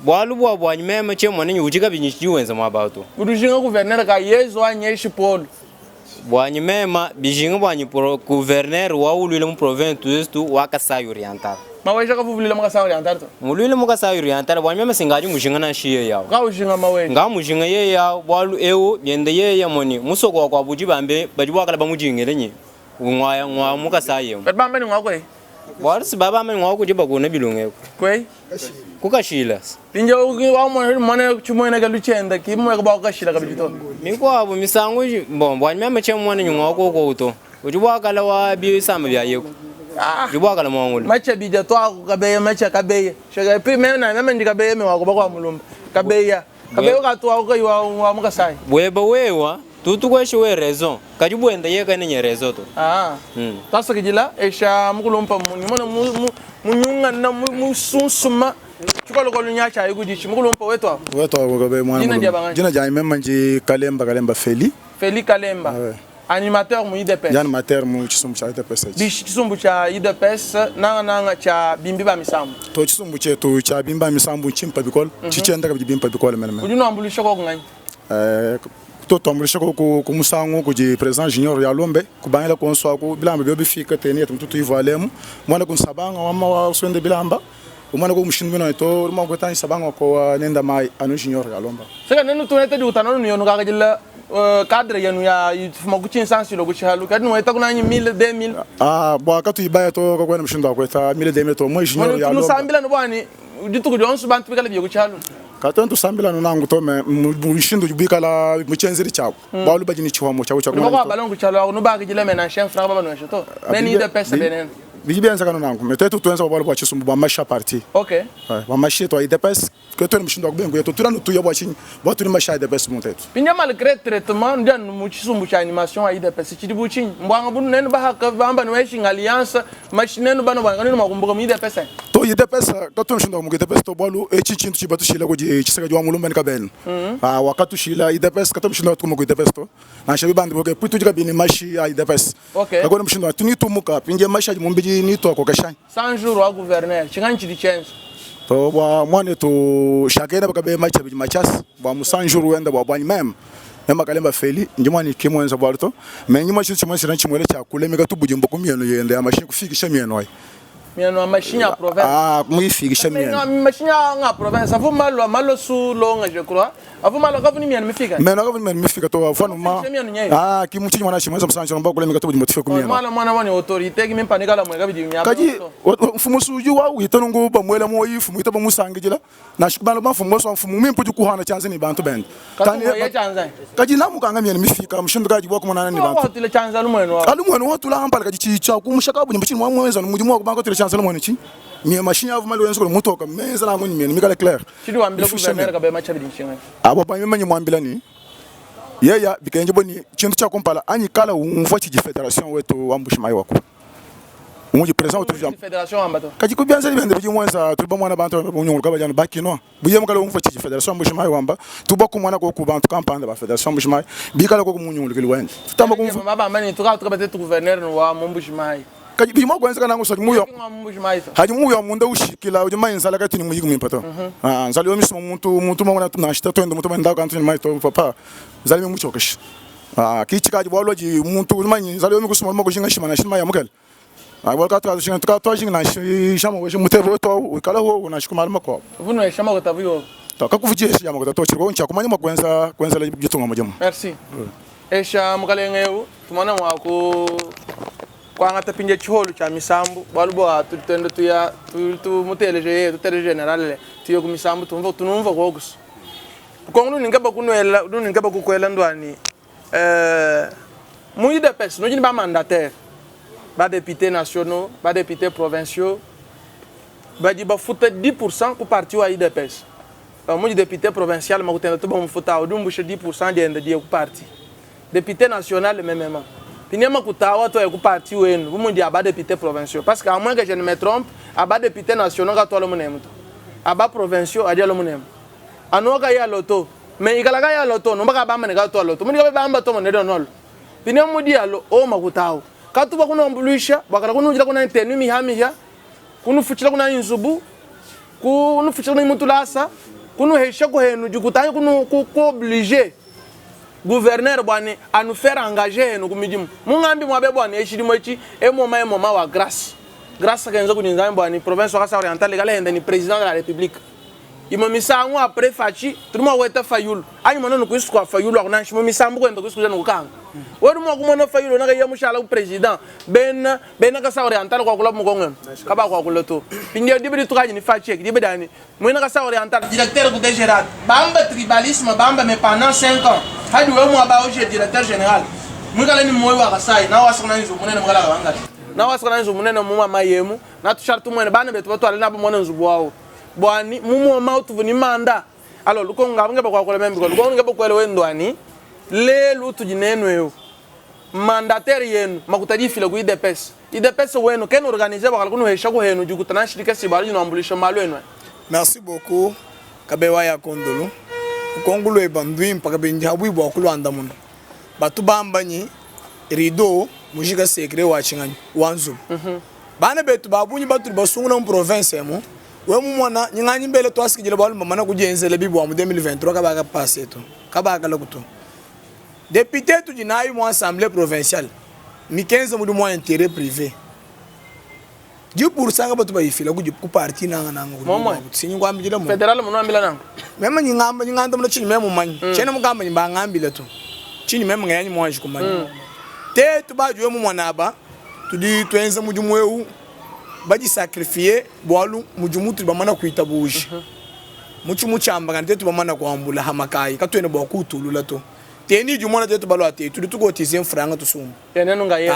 bwalu bwanye mema che mwana nyujika binyishi wenza mwabato urujinga gouverneur ka yezo anyeshi polo bwanye mema bijinga bwanye pro gouverneur wa ulule mu province tu wakasai oriental maweja ka vuvulile mukasa oriental to mulule mukasa oriental bwanye mema singaji mujinga na shiye yawo ka ujinga maweja nga mujinga ye ya bwalu ewo yende ye ya moni musoko kwa buji bambe bajibwa kala bamujingere nyi ngwa mukasa ye bambe ni ngakwe bwarisi baba mani ngwa jiba kuna bilungeko kwe kukashila pinje wa mwana chumwena ka luchenda ki mwe ka ba kashila ka bijito miko abo misango bwanye mema che mwana nyungwa ko uto ujibwa kala wa bi sama bya yeko jibwa kala mwangulu macha bija to akabeya macha kabeya shega pi meme ndikabeya me wako bakwa mulumba kabeya ka to ako wa mukasai weba wewa tutu kweshe we raison kajibwenda yeka nenye raison to tasa kijila esha mukulumpa muna munyunga na musunsuma chukalo ko lunyacha ayigudichi mukulumpa weto ko kabe mwana jina jai mema nji Kalemba Feli Kalemba animateur mu IDPS animateur mu chisumbu cha IDPS chisumbu cha IDPS nanga cha bimbiba misambu to chisumbu chetu cha bimba misambu chimpa bikol chichenda ka bimpa bikol mena udino ambulisha ko ngani to tomrisha ko musango ko de president junior ya lombe ku bangela ko so ko bilamba be fika teni tum tutu ivalemu mwana kun sabanga wama wa swende bilamba umana ko mushindu no to mo ko tan sabanga ko nenda mai anu junior ya lomba sega nenu to neta di utano no yono ga jilla cadre yanu ya fuma ku chin sansi lo ku chalu kad no eta kuna 1000 2000 bo ka tu ibaya to ko ko mushindu ko ta 1000 2000 to mo junior ya lomba no sambila no bani ditu ko jonsu bantu bikala bi ku chalu katantu sambila no nangu to me mushindu bikala muchenzeri chako balu bajini chiwamo chako no ko balon ku chalu no ba ga jilla mena chef fra ba no cheto meni de pesa benen Bien ça non mais tu tu ensa bolo bachi sumbu ba masha party OK ba mashi to idps que tu mushindo bem ko tu no tu ya bachi ba tu masha idps monteto pinya malgré traitement ndan muchi sumbu cha animation idps ci dibuchi mbanga bunu nen ba haka bamba no washing alliance machine no bano banga no makumbuka mi idps to idps ka tu mushindo mu idps to bolo e chinchin tu ba tu shila ko ji chisega jwa mulumba ni kabel wakati shila idps ka tu mushindo tu mu idps to na shabi bandi boke putu jiga bini mashi idps OK ka go mushindo tu ni tu muka pinje mashi mumbiji ni to ko kashan 100 jours wa gouverneur chinganchi di chance to wa mwane to shakena bakabe machi bi machas wa mu 100 jours wenda wa bani mem nema kalemba feli njimani kimo enza bwarto me nyima shi chimo shiran chimwele cha kuleme ga tubuji mboko mieno yende ya mashi kufikisha mieno ai mieno a machine ya province muifikisha mieno machine ya province afu malo su longa je crois afu malo ka vuni mieno mifika meno ka vuni mieno mifika to afanu ma kimu chini mwana shimwe msancho mboko kuleme ga tubuji motife kumieno mwana wani autorité ki mempa nikala mwega bidi nya kaji mfumu suju wa witano ngo ba mwela mo yi fumu itaba musangijila na shikubalo ba mfumu so mfumu mimpu kuhana chance ni bantu bend tani kaji namu kanga mieno mifika mshindu kaji boko mwana ni bantu wa tile chance alumweno watu la hambala kaji chicha kumushaka bunye mchini mwamweza no mudimu ko banko tile chance alumweno chi mi machine avu malo yenso ko mutoka meza na ngoni mieno mikala clair chidi wambila gouverneur ka be macha bidi nchinga abo pa mimi manyi mwambila ni yeya bikenje boni chintu cha kompala anyi kala umfwa chi federation wetu wambushimai wako umuji president wetu federation ambato kaji kubianza libende biji mwanza tuba mwana bantu unyungulu kabajana bakino buye mukala umfwa chi federation wambushimai wamba tuba ku mwana ko ku bantu kampanda ba federation wambushimai bikala ko munyungulu kilwende tutamba kumfu maba mani tuka bete gouverneur wa wambushimai kaji bimo kwenza kana nguso muyo haji muyo munda ushikila uje mayinza la katini muyigu mimpato nzali yo misimo muntu mwana tunashita twende muntu manda kantu ni maito papa nzali yo muchokesh kichi kaji boloji muntu manyi nzali yo mikusimo mo kujinga shimana shima ya mukele wala ka twa shinga tuka twa jinga na shama weje mutebo to ukala ho unashikuma mako vuno shama ko tavuyo to kakuvuje shama ko to chirgo ncha kumanya makwenza la gitunga mujemo merci esha mukalengeu tumana wako kwa ngata pinje chiholu cha misambu balubo tutendo tuya tu muteleje tutele general tuyo ku misambu tunumva kogus kongulu ningaba kunwela ningaba kukwela ndwani mu IDPS no jini ba mandataire ba députés nationaux ba députés provinciaux ba di ba futa 10% ku parti wa IDPS mu député provincial ma kutenda to ba mu futa odumbu 10% de ku parti député national même Pinema kutawa to ku parti wenu bumundi aba député provinciaux parce que à moins que je ne me trompe aba député national ga to lo munem to aba provinciaux adia lo munem anoka ya loto me ikalaga ya loto no baka ba mane ga to loto mundi ga ba amba to mone do nol pinema mudi alo o makutawa katuba kuno mbuluisha bakala kuno jira kuna intenu mi hamia kuno fuchila kuna inzubu kuno fuchila kuna mutulasa kuno hesha ko henu jukutanye kuno ko obligé gouverneur bwana à nous faire engager no kumidimu mungambi mwabe bwana eshirimo echi emoma wa grâce kenzo kuninza bwana province wa orientale gale henda ni président de la république imo misangu après fachi turimo weta fayulu anyi mono no kuiswa fayulu akona shimo misambu kwenda kuiswa no kanga wedu mo kumono fayulu na ya mushala ku président ben ka orientale kwa kula mukongwe kaba kwa kuloto pinje dibidi tukaji ni fachi dibidani mwina ka orientale directeur ku DGRAD bamba tribalisme bamba mais pendant 5 ans hadi wewe mwaba oje directeur général mwikala ni moyo wa kasai na wasana nzu munene mwala wanga na wasana nzu munene muma mayemu na tushartu mwene bana betu watu alina bomona nzu bwao bwani mumu mautu vuni manda alo luko ngabanga bakwa kola membi ko luko ngaba kwele wendwani le lutu jinenwe yo mandataire yenu makutaji fila ku IDPS wenu ken organiser bakala kuno hesha ko henu jukutana shirika sibali no ambulisha malo enu. Merci beaucoup kabewa ya kondolo kongulu ebandui mpaka benjabu ibo akulu andamundo batu bambanyi rido mujika sekre wa chinganyi wanzu bana betu babunyi batu basunguna mu province mo we mu mwana nyinganyi mbele to asikijile balu mama na kujenzele bibo mu 2023 kabaka passeto kabaka lokuto Député tout d'une assemblée provinciale. Mi 15 mu mo intérêt privé. 10% ka batu ba ifila ku parti na Momo. Sinyi ngwa mbila mo. Federal mo ambila nang. Mema nyingamba mna chini memo manyi. Chene mugamba nyimba ngambila tu. Chini mema ngani mo anji kumanyi. Te tu ba juwe mu mwanaba. Tudi twenza mu jumweu. Baji sacrifier bwalu mu jumutu ba mana kuita buji. Muchu muchamba ngante tu ba mana kwambula hamakai. Katwene ba kutulula to. Teni jumona te tu ba lo ate. Tudi tu go tizen franga to sumu. Tene nunga ye.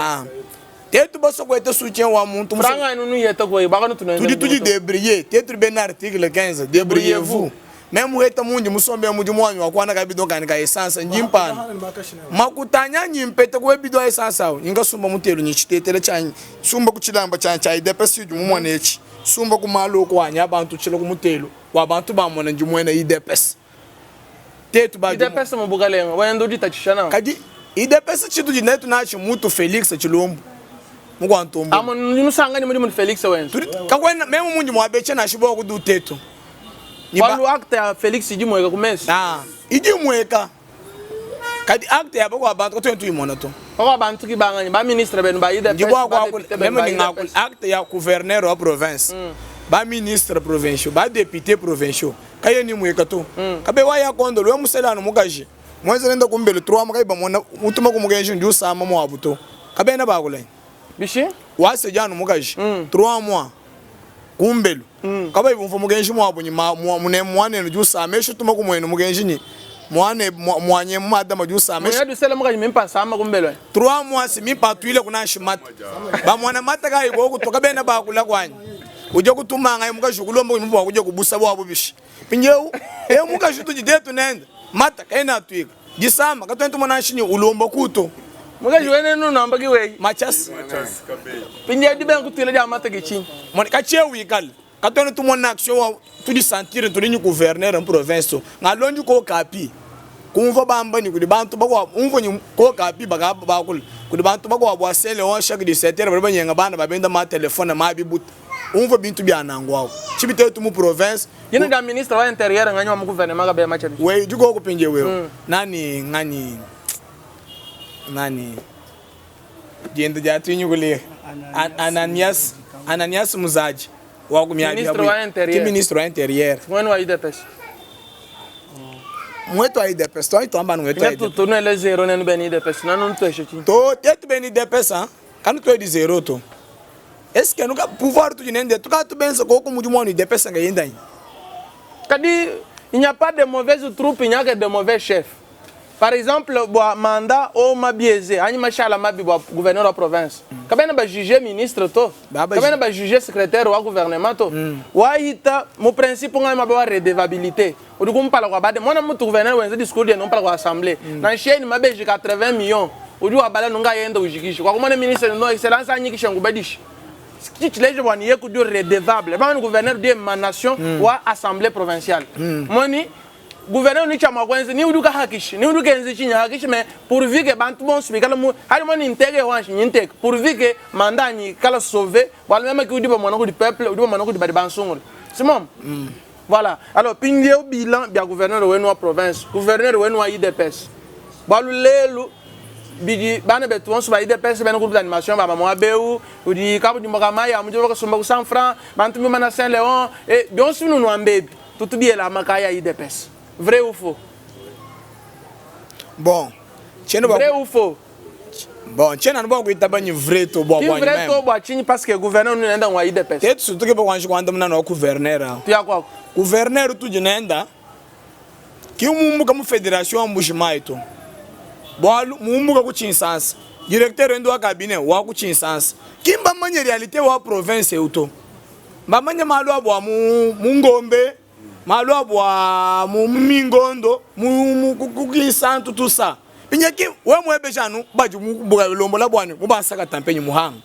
Tetu baso ko ete soutien wa muntu franga inu yeta ko ba kanu tunenza tudi débriller tetu ben article 15 débrillez-vous même weta munji musombe munji mwanyu akwana ka bido kanika essence njimpana makutanya nyimpete ko bido essence awo inga sumba mutelo nyichitetele chanyi sumba kuchilamba chancha idepesi jumwana echi sumba kumalo ko anya abantu chilo kumutelo wa abantu bamona njimwena idepesi tetu ba idepesi mubugalenga wendo ditachishana kadi idepesi chitu jinetu nachi mutu Felix Chilombo mugwantombo amo nusanga ni muri Felix wenzo kakwena memo munji mwabeche na shibo ku duteto balu acte ya Felix ijimweka kumesi ijimweka kadi acte ya bako abantu ko twentu imona to bako abantu kibanganye ba ministre benu ba ide jibo kwa memo ni ngakul acte ya gouverneur wa province ba ministre provincial ba député provincial kaye ni mweka to kabe waya kondo lwe muselano mukaje mweze nenda kumbele 3 mukaiba mona mutuma kumugenje ndu sama mo abuto kabe na bagule bishi wase janu mukaji 3 mois kumbelu kaba ibumva mugenji mwabunyi mune mwane no jusa amesho tuma kumweno mugenji ni mwane mwanye madama jusa amesho mwe dusela mukaji mimpa sama kumbelu 3 mois si mimpa tuile kuna shimata ba mwana mata kai go kutoka bena ba kula kwani uje kutuma ngai mukaji kulomba mumba kuje kubusa bwabo bishi pinjeu mukaji tujidetu nenda mata kaina tuika jisama katwentu mwana shini ulomba kuto mukaji wene no namba giwe machas pinje di ben kutile dia mata gichi mon ka chewi kal ka tonu tu mon action wa tu di sentir tu ni gouverneur en province ngalonju ko kapi kumva bamba ni kudi bantu bagwa umvo ni ko kapi baga bakul kudi bantu bagwa bwa sele on chaque 17h ba nyenga bana ba benda ma telefone ma bibut umvo bintu bi anangwa chibite tu mu province yene da ministre wa intérieur nganywa mu gouvernement ga be ma chabi we jugo ko pinje we nani jende jatu nyugule Ananias Muzaji wa kumyabia ki ministre wa intérieur mwenu wa IDPS mwetu wa IDPS to amba mwetu wa IDPS to no le zero nenu ben IDPS na non to echechi to tetu ben IDPS kanu to di zero to est-ce que nuka pouvoir tu nende to ka tu benso ko ko mujumo ni IDPS nga yenda kadi il n'y a pas de mauvaises troupes, il n'y a que de mauvais chefs. Par exemple, le mandat au Mabiézé, Ani Machala Mabi, gouverneur de la province. Quand on a jugé ministre, quand on a jugé secrétaire du gouvernement, mon principe est la redevabilité. Moi, je suis gouverneur, je suis discours de l'Assemblée. Dans le chien, je suis 80 millions. Je suis ministre de l'excellence, je suis si tu les vois, il y a que du redevable. Le gouverneur de ma nation ou assemblée provinciale. Moi, gouverneur ni chama kwenzi ni uduka hakishi ni uduka enzi chinya hakishi me pourvu que bantu bon subi kala mu hali mo ni intege wanshi ni intege pourvu que mandat ni kala sauver wala même que udiba monako du peuple udiba monako du badi bansongol c'est bon voilà alors pingé au bilan bien gouverneur wenu wa province gouverneur wenu wa IDPS balu lelu bidi bana betu on suba IDPS ben groupe d'animation ba mama beu udi kabu di mbakama ya mjo ko sumba 100 francs bantu mi mana Saint Léon et bien sûr nous ambebi tout bien la makaya IDPS. Vrai ou faux? Bon, vrai ou faux? Bon, tu n'as pas de vrai to bois. Vrai to bois, parce que le gouverneur nous n'a pas de pêche. C'est surtout que quand je suis dans gouverneur. Tu as quoi? Gouverneur tout de nenda. Qui est comme fédération Mbujimaito. Bon, mumuka kuchinsans. Directeur ndo cabinet wa kuchinsans. Kimba manye réalité wa province auto. Mbamanye malu abwa mungombe. Malo abwa mingondo kukisantu tout ça inyeki we mwebe janu baji mubuga lombo la bwani mubasaka tampenyi muhanga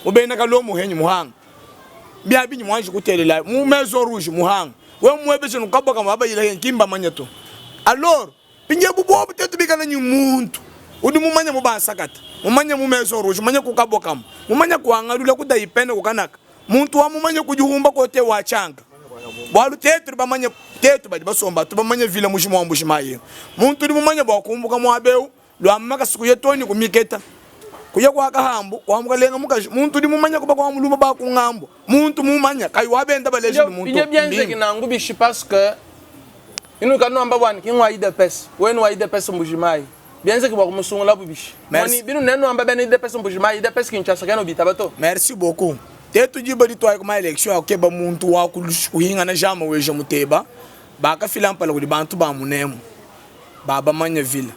mubena ka lomo henyi muhanga bia binyi mwanji kutelela mu maison rouge muhanga we mwebe janu kaboka maba yile kimba manyeto alors pinye bubo butetu bikana nyi muntu udi mumanya mubasakata mumanya mu maison rouge mumanya kukaboka mumanya kuangalula kudayipene kukanaka muntu wa mumanya kujihumba kote wa changa balu tetu bamanya tetu badi basomba tu bamanya vila mushimo wa mbushima ye muntu ndi mumanya bakumbuka mwabeu lwa maka siku yetoni kumiketa kuya kwa kahambo wa mukalenga mukaji muntu ndi mumanya kuba kwa muluma ba ku ngambo muntu mumanya kai wabenda baleje muntu pinje bienze kinangu bishi parce que inu kanu amba bwana kinwa ide pesa wenu wa ide pesa mbujimai bienze ki bako musungula bubishi moni binu nenu amba bene ide pesa mbujimai ide pesa kinchasa kano bitabato merci beaucoup tetu jiba di toy kuma election akeba muntu wa kuhinga na jama weje muteba baka fila mpala kudi bantu ba munemu baba manya villa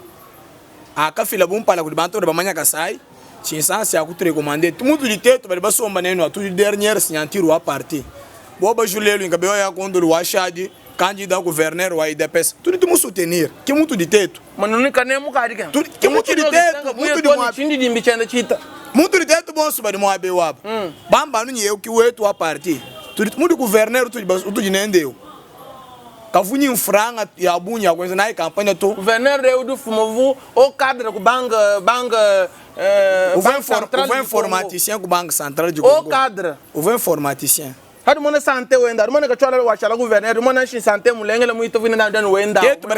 aka fila bumpala kudi bantu ba manya kasai chinsansi ya kutu recommander tumutu di tetu bali basomba nenu atu dernière signature wa parti boba julelo ngabe ya kondolo wa shadi candidat gouverneur wa IDPS tudo tumu soutenir que muito de teto mano nunca nem mucari que muito de teto muito de moab chindi de mbichanda chita muito de teto bom suba de moab wab bamba no eu que o eto a parti tudo muito gouverneur tudo de nendeu kafunyi franga ya bunya kwenza na campanha to gouverneur eu do fumovu o cadre ku banque o informaticien ku banque centrale de Congo o cadre o informaticien hadi mona sante wenda mona ka chola wa chala gouverneur mona shi sante mulengele muito vina ndani wenda tetu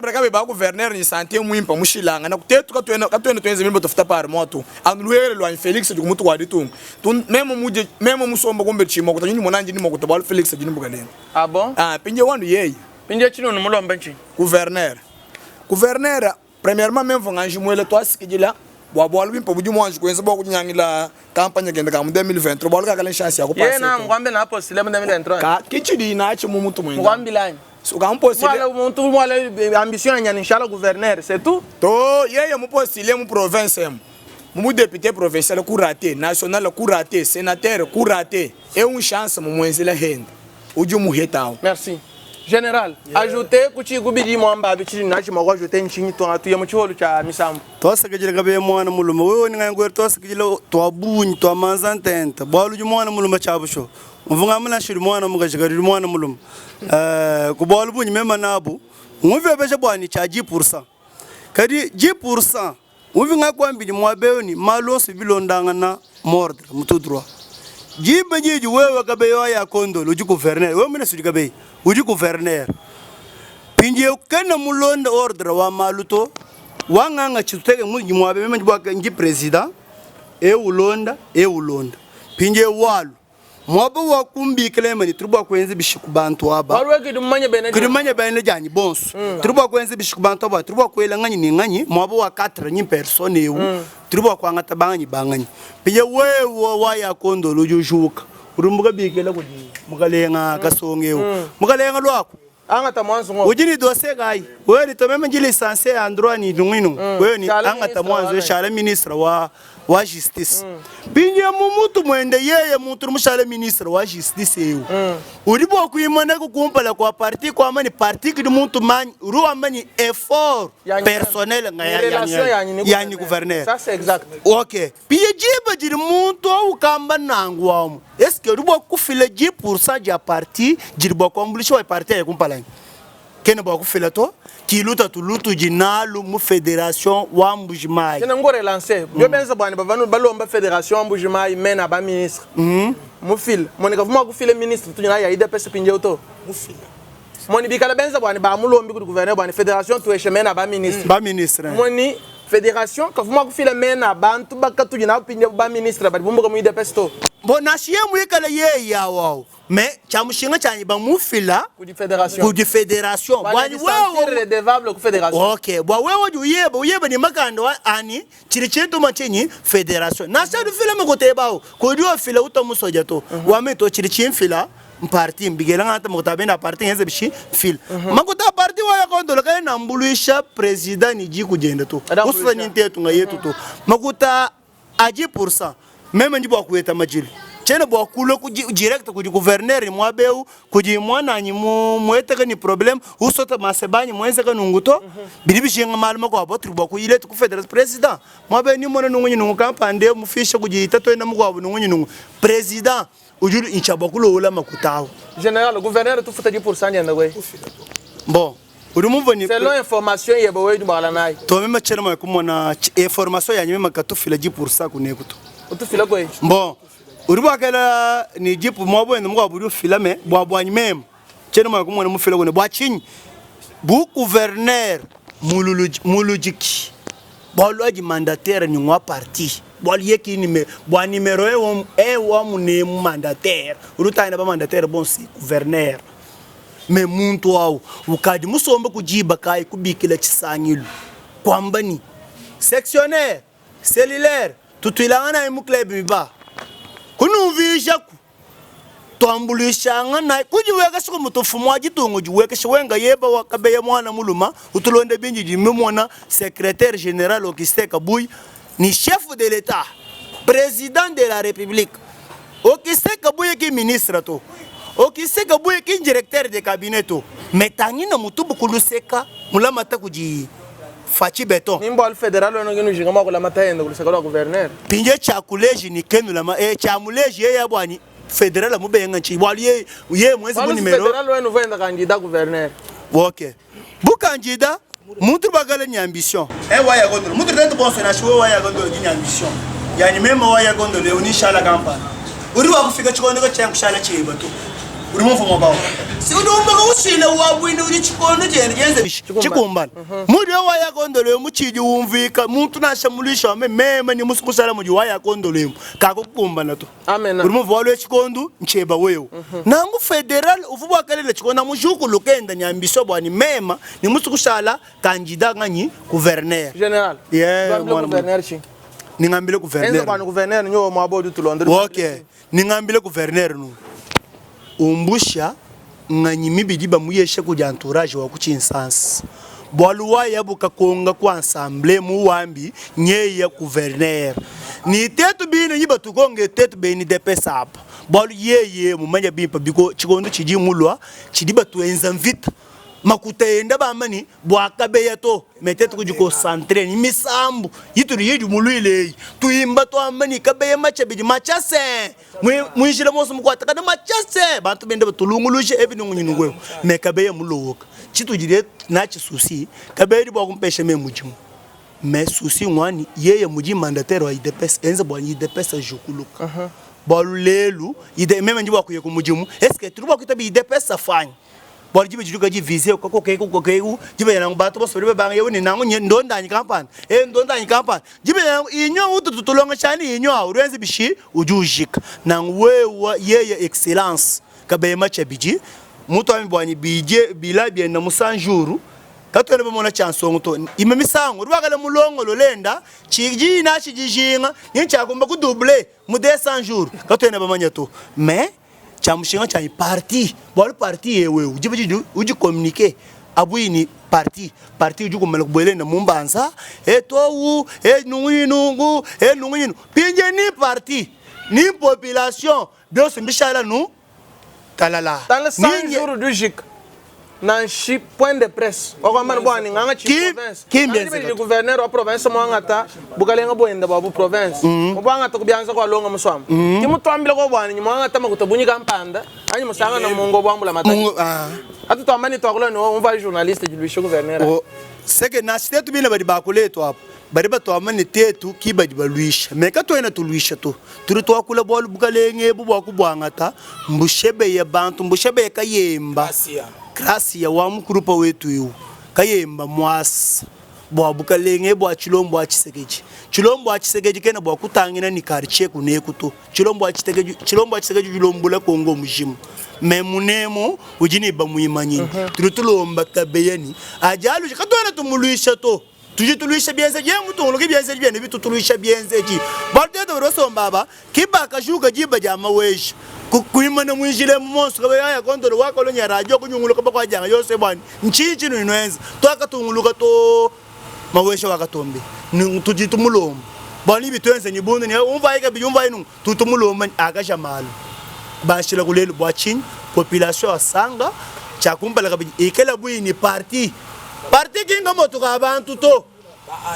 braka ba gouverneur ni sante muimpa mushilanga na tetu ka twena twenze mimbo tofuta par moto anuluere lwa Felix de mutu wa ditu memo musomba kombe chimo kutanyi mona njini mo kutabal Felix de nimbugaleni ah bon pinje wandu yeyi pinje chino mulomba nchi gouverneur premièrement même vonganji mwele to asikijila bwa lwimpo buju mwanji kwenza bwa kunyangila campagne genda ka mu 2023 bwa ka kalen chance ya ku passer yena ngwambe na postile mu 2023 ka kichidi na ache mu mutu mwinga ngwambi line so ka postile wala muntu wala ambition nyani inshallah gouverneur c'est tout to yeye mu postile mu province mu député provincial ku raté national ku raté sénateur ku raté et une chance mu mwenzela hende uju mu hetao merci Général, ajoutez kuti gubidi mwamba bichiri nachi mako ajoutez nchinyi to atuye mu chiholo cha misambo. Tosa kejele kabe mwana muluma wewe ni ngangwe tosa kejele to abunyi to amanzantenta bwalu ju mwana muluma chabusho. Mvunga mna shiri mwana mugashigari mwana muluma. Ku bwalu bunyi mema nabu. Nguvi besha bwani cha 10%. Kadi 10% nguvi ngakwambili mwabeyo ni malonso bilondanga na mordre mutudroit. Jimbe jiji wewe kabe ya kondolo uji gouverneur wewe mna sudi kabe uji gouverneur pinje ukena mulonda ordre wa maluto wanganga chituteke mungi mwabe mema njibwa nji president ulonda pinje walu mwabe wa kumbi klemani turubwa kwenze bishiku bantu aba walweki dumanya bene janyi bonso turubwa kwenze bishiku bantu aba turubwa kwela ngani ni ngani mwabe wa 4 nyi personne turubwa kwangata banganyi banganyi pinje wewe wa ya kondolo jujuka urumbuka bikela kudi mukalenga kasongewo mukalenga lwako angata mwanzo ngo ujini dose gai wewe ni tomeme njili sanse androit ni dungwinu wewe ni angata mwanzo shala ministre wa justice binye mumutu mwende yeye mutu mushala ministre wa justice yeu uribo kuimana kukumpala kwa parti kwa mani parti kidi muntu mani ruwa mani effort personnel yani gouverneur ça c'est exact OK biye jiba jiri muntu ukamba nangwamu est-ce que uribo kufile 10% ya parti jiri bo kombulisho wa parti ya kumpala kene ba kufile to kiluta tulutu jinalu mu fédération wa mbujimai kene ngore relancer byo benza bwana bavanu balomba fédération wa mbujimai mena ba ministre mu fil monika vuma ku file ministre tunyana ya IDPS pinje auto mu fil moni bikala benza bwana ba mulombi ku gouverneur bwana fédération tu eshemena ba ministre moni fédération ka vuma ku file mena bantu bakatu jina pinje ba ministre ba bumbuka mu IDPS to bona shiye mu ikala ye yawo mais chamushinga chanyi ba mufila ku di fédération bwani wewe redevable ku fédération OK bwa wewe uyeba ni makando ani chiri chetu machenyi fédération na sa du fila mukotebao ko dio fila utamusoja to wame to chiri chimfila mparti mbigela ngata mukutabenda parti ngeze bishi fil makuta parti wa yakondo kaya nambuluisha president ni jiku jende to usufa ni ntetu ngayetu to makuta aji % meme njibo kueta majili chene bo kulo ku direct ku gouverneur mwabeu ku ji mwana nyi mweteka ni problem usota masebanye mwenze ka nunguto bilibishinga maluma kwa botru bo ku ile ku federal president mwabe ni mona nungu nyinungu kampande mufisha ku ji tato enda mugwa nungu nyinungu president ujulu inchaba kulo ula makutawo général gouverneur tu futa 10% yanda we bon urumva ni selon information yebo we du balanai to mema chele ma kumona information yanyu mema katufila 10% kunekuto utufila ko bon uribo kala ni jipu mwabo ndo mwa buru filame bwa bwa nyimem chene mwa kumwana mufila kone bwa chinyi bu gouverneur mulujiki bolo aji mandataire ni ngwa parti bolo yeki numéro wa mune mandataire uruta ina ba mandataire bon si gouverneur mais muntu wao ukadi musombe kujiba kai kubikila chisanyilu kwamba ni sectionnaire cellulaire tutwilangana mu club miba kunuvisha ku twambulishanga na kujiweka siku mutofumo agitungo jiweka shiwenga yeba wakabe ya mwana muluma utulonde binji jimemwana secrétaire général Augustin Kabuyi ni chef de l'état président de la république Augustin Kabuyi ki ministre to Augustin Kabuyi ki directeur de cabinet to metangi na mutubu kuluseka mulama takuji fachi beton nimbo al federal ono ngenu jinga makula matayenda kuluseka lo gouverneur pinje cha kuleji ni kenu la cha muleji ya bwani fédéral mu benga nchi wali ye mwezi mu numero fédéral wenu venda candidat gouverneur OK bu candidat mutu bagala ni ambition waya gondo mutu dento bonsona shwe waya gondo ni ambition yani mema waya gondo leo ni shala kampani uri wa kufika chikondo ko changu shala chiba tu uri mu mfumo bawo si udomba ko usile wa bwini uri chikondo jenze chikumbana muri waya gondo leo muchiji umvika muntu nashamulisha mema ni musukusala mu waya gondo leo kako kukumbana tu amen uri mu valo chikondo ncheba wewe nangu federal uvubwa kalele chikondo mushuku lukenda ni ambition bwani mema ni musukusala candidat ngani gouverneur général gouverneur chi ningambile gouverneur enza kwani gouverneur nyo mwabodu tulonde OK ningambile gouverneur nu umbusha nganyimi bidiba muyeshe kuja entourage wa kuchinsansi bwaluwa yabuka konga kwa ensemble mu wambi nye ya gouverneur ni tetu bino yiba tukonge tetu beni de pesap bwalu yeye mu manya bimpa biko chikondo chiji mulwa chidiba tuenza mvita makutenda bamani bwakabe yato metetu kujiko centre ni misambu yituri yeju muluile tuimba to amani kabe machabe machase mwinjira moso mukwata kada machase bantu bende batulungulushe ebinungunyunugwe mekabe mulowoka chitujire na chisusi kabe ri bwa kumpeshe memujimu mais susi ngwani yeye muji mandataire wa IDPS enza bwa IDPS jukuluka balulu ide meme njibwa kuye kumujimu eske turuba kutabi IDPS afanya bora jibe juruga jivize ko jibe yango bato bosore banga yewe nango ndondanyi kampani ndondanyi kampani jibe yango inyo ututulonga chani inyo aurenze bishi ujujika nango wewe yeye excellence kabe macha biji muto ambwani bije bilabye na musanjuru katwele bamona chanson to imemisango rubagala mulongo lolenda chiji na chijijinga nyencha kumba ku double mu 200 jours katwele bamanya to mais chamushinga cha parti bol parti yewe uji communiquer abuini parti uji kumala kubwele na mumbanza etowu nungu pinje ni parti ni population byose mbishala nu talala dans le 100 jours du JIC nan shi point de presse okwamba bwani nganga chi province kimbe gouverneur wa province mwangata bukalenga boenda babu province obanga to kubyanza kwa longa muswamba kimutwambile ko bwani mwangata makutobunyika mpanda anyi musanga na mungo bwambula matani atu to amani to akolo no umva journaliste jiluisho gouverneur seke na site tu bina badi bakuleto hapo bari bato amani tetu kibadi baluisha meka to ena tuluisha to turi to akula bolu bukalenge bubwa kubwangata mbushebe ya bantu mbushebe kayemba Gracia wa mkurupa wetu yu kayemba mwasi bwa bukalenge bwa chilombo achisegeji kena bwa kutangina ni karche kunekuto chilombo achisegeji julombula kongo mujimu memunemo ujini ba muyimanyi turutulomba kabeyani ajalu katwana tumuluisha to tujituluisha bienze je mutunguluki bienze biene bitutuluisha bienze ji balteto rosomba baba kibaka shuka jiba jama weshi kuimana mwinjile mmonso kabe ya kondolo wako lonya radio kunyunguluka bakwa janga yose bwani nchichi ninwenza to akatunguluka to mawesha wakatombe tujitumuloma bani bitwenze nyibunde ni umva ika biyumva inu tutumuloma akasha malu bashila kulelo bwachin population asanga chakumbala kabi ikela bwini parti kinga moto ka abantu to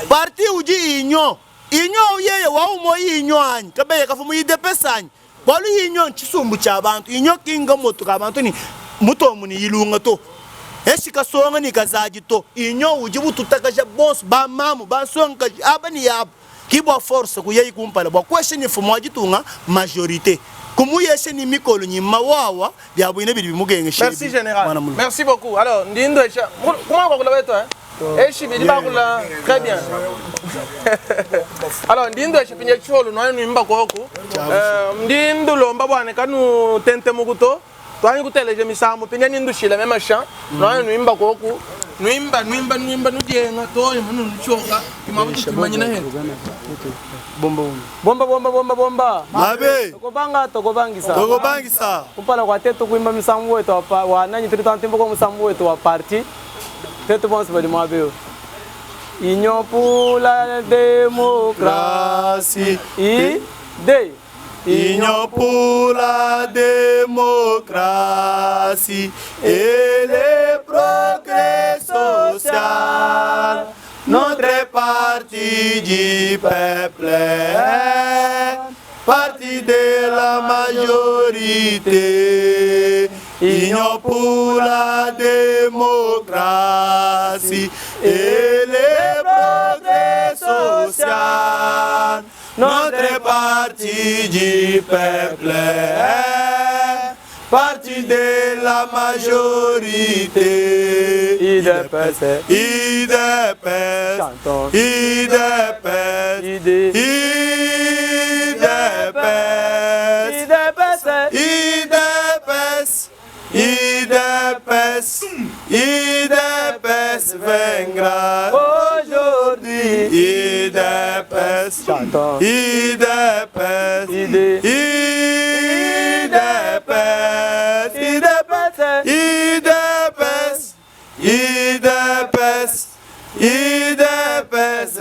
parti uji inyo yeye wa umo inyo anyi kabe kafumu idepesanya bolu inyo chisumbu cha abantu inyo kinga moto ka abantu ni mutomu ni yilunga to esika songa ni kazaji to inyo ujibu tutakaja boss ba mamu ba songa abani yabo kibwa force kuyeyi kumpala bwa question ifumo ajitunga majorité kumuyeshe ni mikolo nyima wawa bya bwine biri bimugenge. Merci général. Merci beaucoup. Alors ndindo echa. Comment on va toi hein? Echi bidi ba kula très bien. Alors ndindo echa pinye cholo no anu imba koko. Ndindo lomba bwana kanu tente muguto. Twani kuteleje misambo pinye nindu shila même champ. No anu imba koko. Nuimba nudienga toyo munu nchoka imabuti timanyina he. Bomba. Mabe. Tokobangisa. Kupala kwa teto kuimba misambo wetu wa nanyi tulitantimbo kwa misambo wetu wa parti. Teto bonse bali mabe. Union pour la démocratie. Union pour la démocratie et le progrès social. Notre parti du peuple, parti de la majorité. Union pour la démocratie et le progrès social. Notre parti du peuple, parti de la majorité. IDPS. IDPS vaincra aujourd'hui. IDPS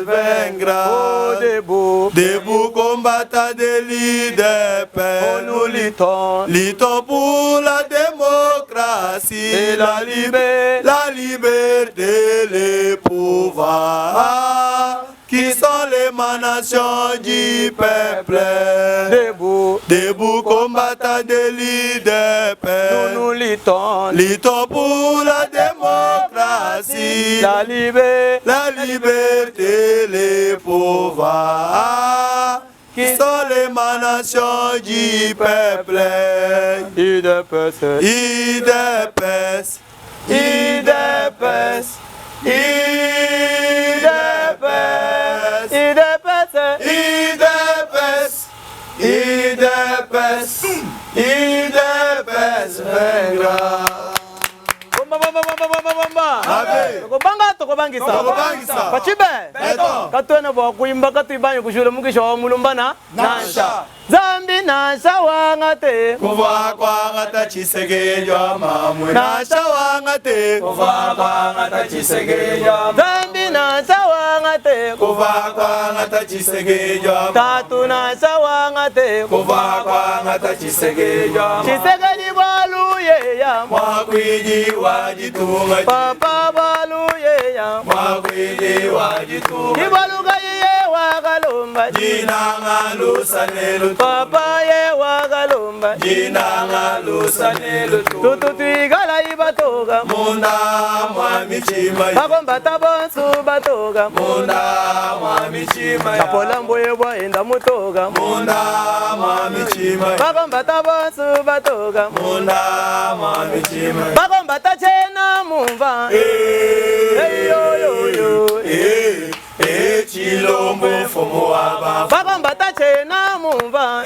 vaincra. Debout combattant de l'IDPS. Nous luttons pour la démocratie et la liberté, les pouvoirs qui sont l'émanation du peuple. Debout combattant de l'IDPS. Nous luttons pour la démocratie, la liberté, les pouvoirs qui sont l'émanation du peuple. IDPS. Tokobangisa. Pachibe. Katwena bo kuimba katuibanyo kushule mugisha wa mulumbana. Nasha. Zambi nasha wangate. Kuva kwangata chisegejwa mamwe. Nasha wangate. Kuva kwangata chisegejwa. Zambi nasha wangate. Kuva kwangata chisegejwa. Tatu nasha wangate. Kuva kwangata chisegejwa. Chisegeli baluye ya. Mwakwiji wajitunga. Papa baluye ya. Mwakwiji wajitunga. Ibaluga ye wagalomba. Jina ngalusa nelu. Papa ye wagalomba. Jina ngalusa nelu. Tututwigala ibatoga. Munda mwamichima. Bagomba tabonsu batoga. Munda mwamichima. Chapola mboye bwa enda mutoga. Munda mwamichima. Bagomba tabonsu batoga. Munda mwamichima. Bagomba tachena mumva. Chilombo fomo waba. Bagomba tachena mumva.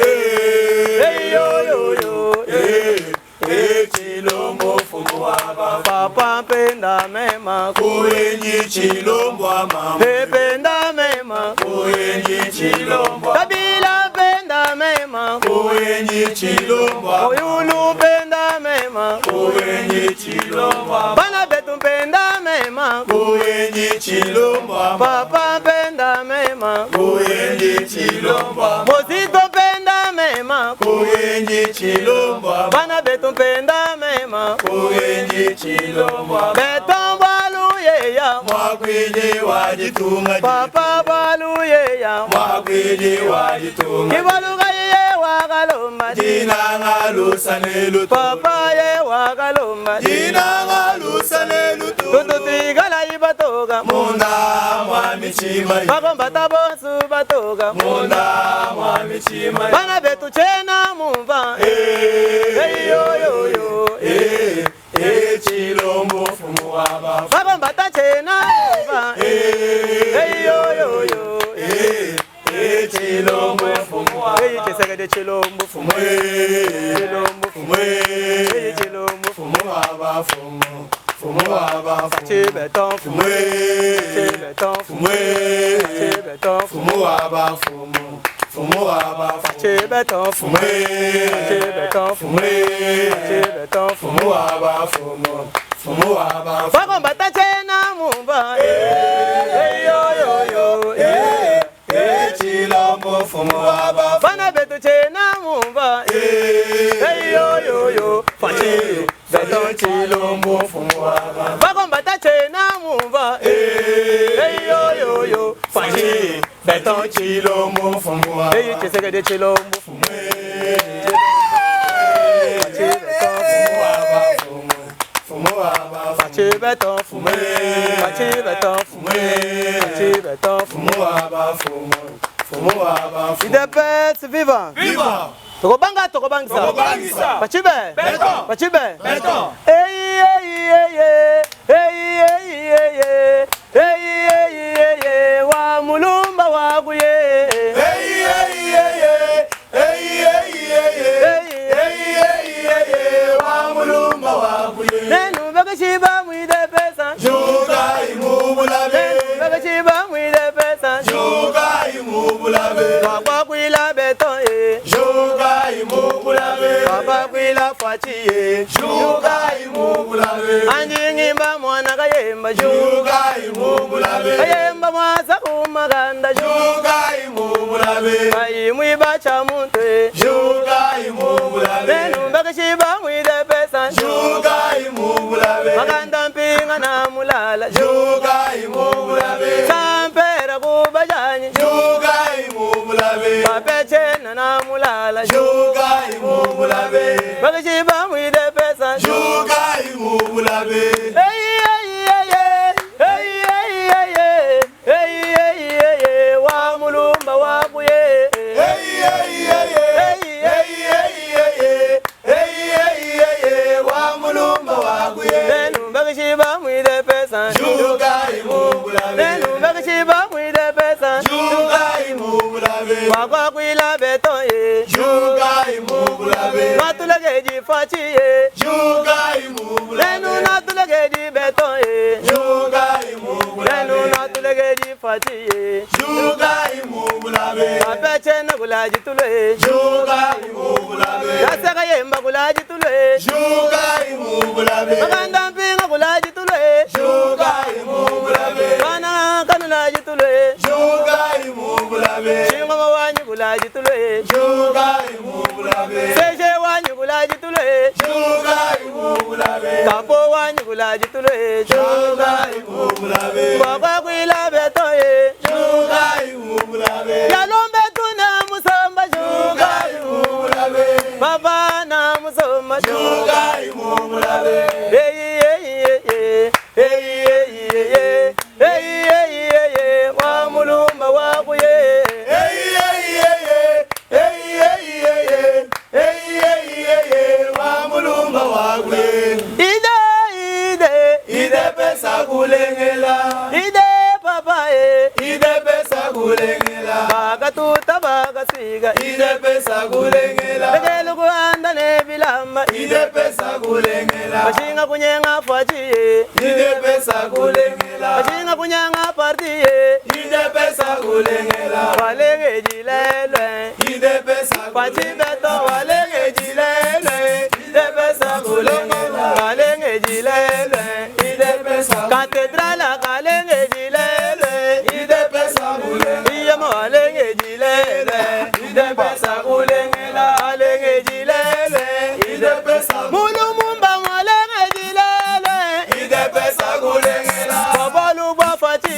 Chilombo fomo waba. Papa penda mema. Kuenyi chilombo mama. Penda mema. Kuenyi chilombo. Kabila penda mema. Kuenyi chilombo. Oyulu penda mema. Kuenyi chilombo. Bana betu penda mema. Kuenyi chilombo. Papa penda mema. Kuenyi chilombo. Mosito penda mema. Kuenyi chilombo. Bana betu penda mema. Kuenyi chilombo. Beton baluye ya. Mwakwiji wajitunga. Papa baluye ya. Mwakwiji wajitunga. Kibaluga ye wagalomba. Jina ngalusa nelu. Papa ye wagalomba. Jina ngalusa nelu. Tututwigala ibatoga. Munda mwami. michima bakombata bonsu batoga munda mwa michima bana betu chena mumba yo chilombo fumu waba bakombata chena mumba yo chilombo fumu waba chesegede chilombo fumu chilombo fumu waba fumu waba chibeton fumu chibeton fumu chibeton fumu waba fumu waba chibeton fumu chibeton fumu chibeton fumu waba fumu waba bakombata chena mumba yo chilombo fumu waba bana betu chena mumba yo fachi beton chilombo fumu waba bakombata chena mumba yo fachi beton chilombo fumu waba chesegede chilombo fumu fumu waba chibeton fumu chibeton fumu chibeton fumu fumu waba fumu waba idepes vivant viva tokobanga tokobangisa pachibe beton pachibe beton wa mulumba wakuye wa mulumba wakuye nenu bakashiba mwidepesa juga imubulabe bakashiba mwidepesa juga imubulabe wakwila beton juga imubulabe wakwila fachi juga imubulabe anjingimba mwana kayemba juga imubulabe kayemba mwasa kumaganda juga imubulabe ayimwiba cha muntu juga imubulabe nenu bakashiba mwidepesa juga imubulabe maganda mpinga na mulala juga imubulabe sampera kubajanyi juga imubulabe papechena na mulala juga imubulabe bakashiba mwidepesa juga imubulabe wa mulumba wakuye wa mulumba wakuye nenu bakashiba mwidepesa juga imubulabe nenu bakashiba mwidepesa juga imubulabe wakwakwila beton juga imubulabe natulageji fachi juga imubulabe nenu natulageji beton juga imubulabe nenu natulageji fachi juga imubulabe papechena kulaji tulo juga imubulabe yasaka yemba kulaji tulo juga imubulabe maganda mpinga kulaji tulo juga imubulabe kana kanulaji tulo juga imubulabe shingoma wanyi kulaji tulo juga imubulabe seje wanyi kulaji tulo juga imubulabe kapo wanyi kulaji tulo juga imubulabe wakwakwila beton juga imubulabe yalombe tuna musomba juga imubulabe baba na musomba juga imubulabe wa mulumba wakuye wa mulumba wakuye ide pesa kulengela ide papa ide pesa kulengela bagatuta bagasiga ide pesa kulengela begelu kuanda ne bilamba ide pesa kulengela bashinga kunyenga fachi ide pesa kulengela bashinga kunyanga parti ide pesa kulengela walenge jilelwe ide pesa fachi beto walenge jilelwe ide pesa kulengela walenge jilelwe ide pesa katedrala kalenge jilelwe ide pesa kulengela iyama walenge jilelwe ide pesa kulengela walenge jilelwe ide pesa mulumumba walenge jilelwe ide pesa kulengela babalu bafachi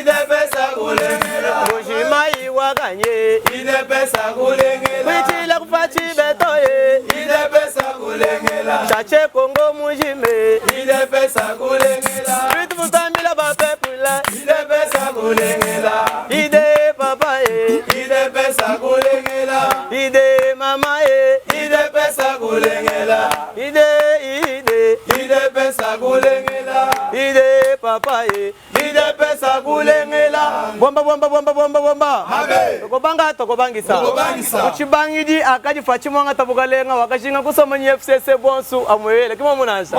ide pesa kulengela mushimai wakanye ide pesa kulengela kwichila kufachi beto ide pesa kulengela chache kongo mujime ide pesa kulengela vitu mutambila bapepula ide pesa kulengela kulengela ide papa ide pesa kulengela ide mama ide pesa kulengela ide ide pesa kulengela ide papa ide pesa kulengela bomba Habe. tokobangisa Tokobangisa. uchibangidi akaji fachimwanga tabukalenga wakashinga kusoma nye FCC bonsu amwele kima munasha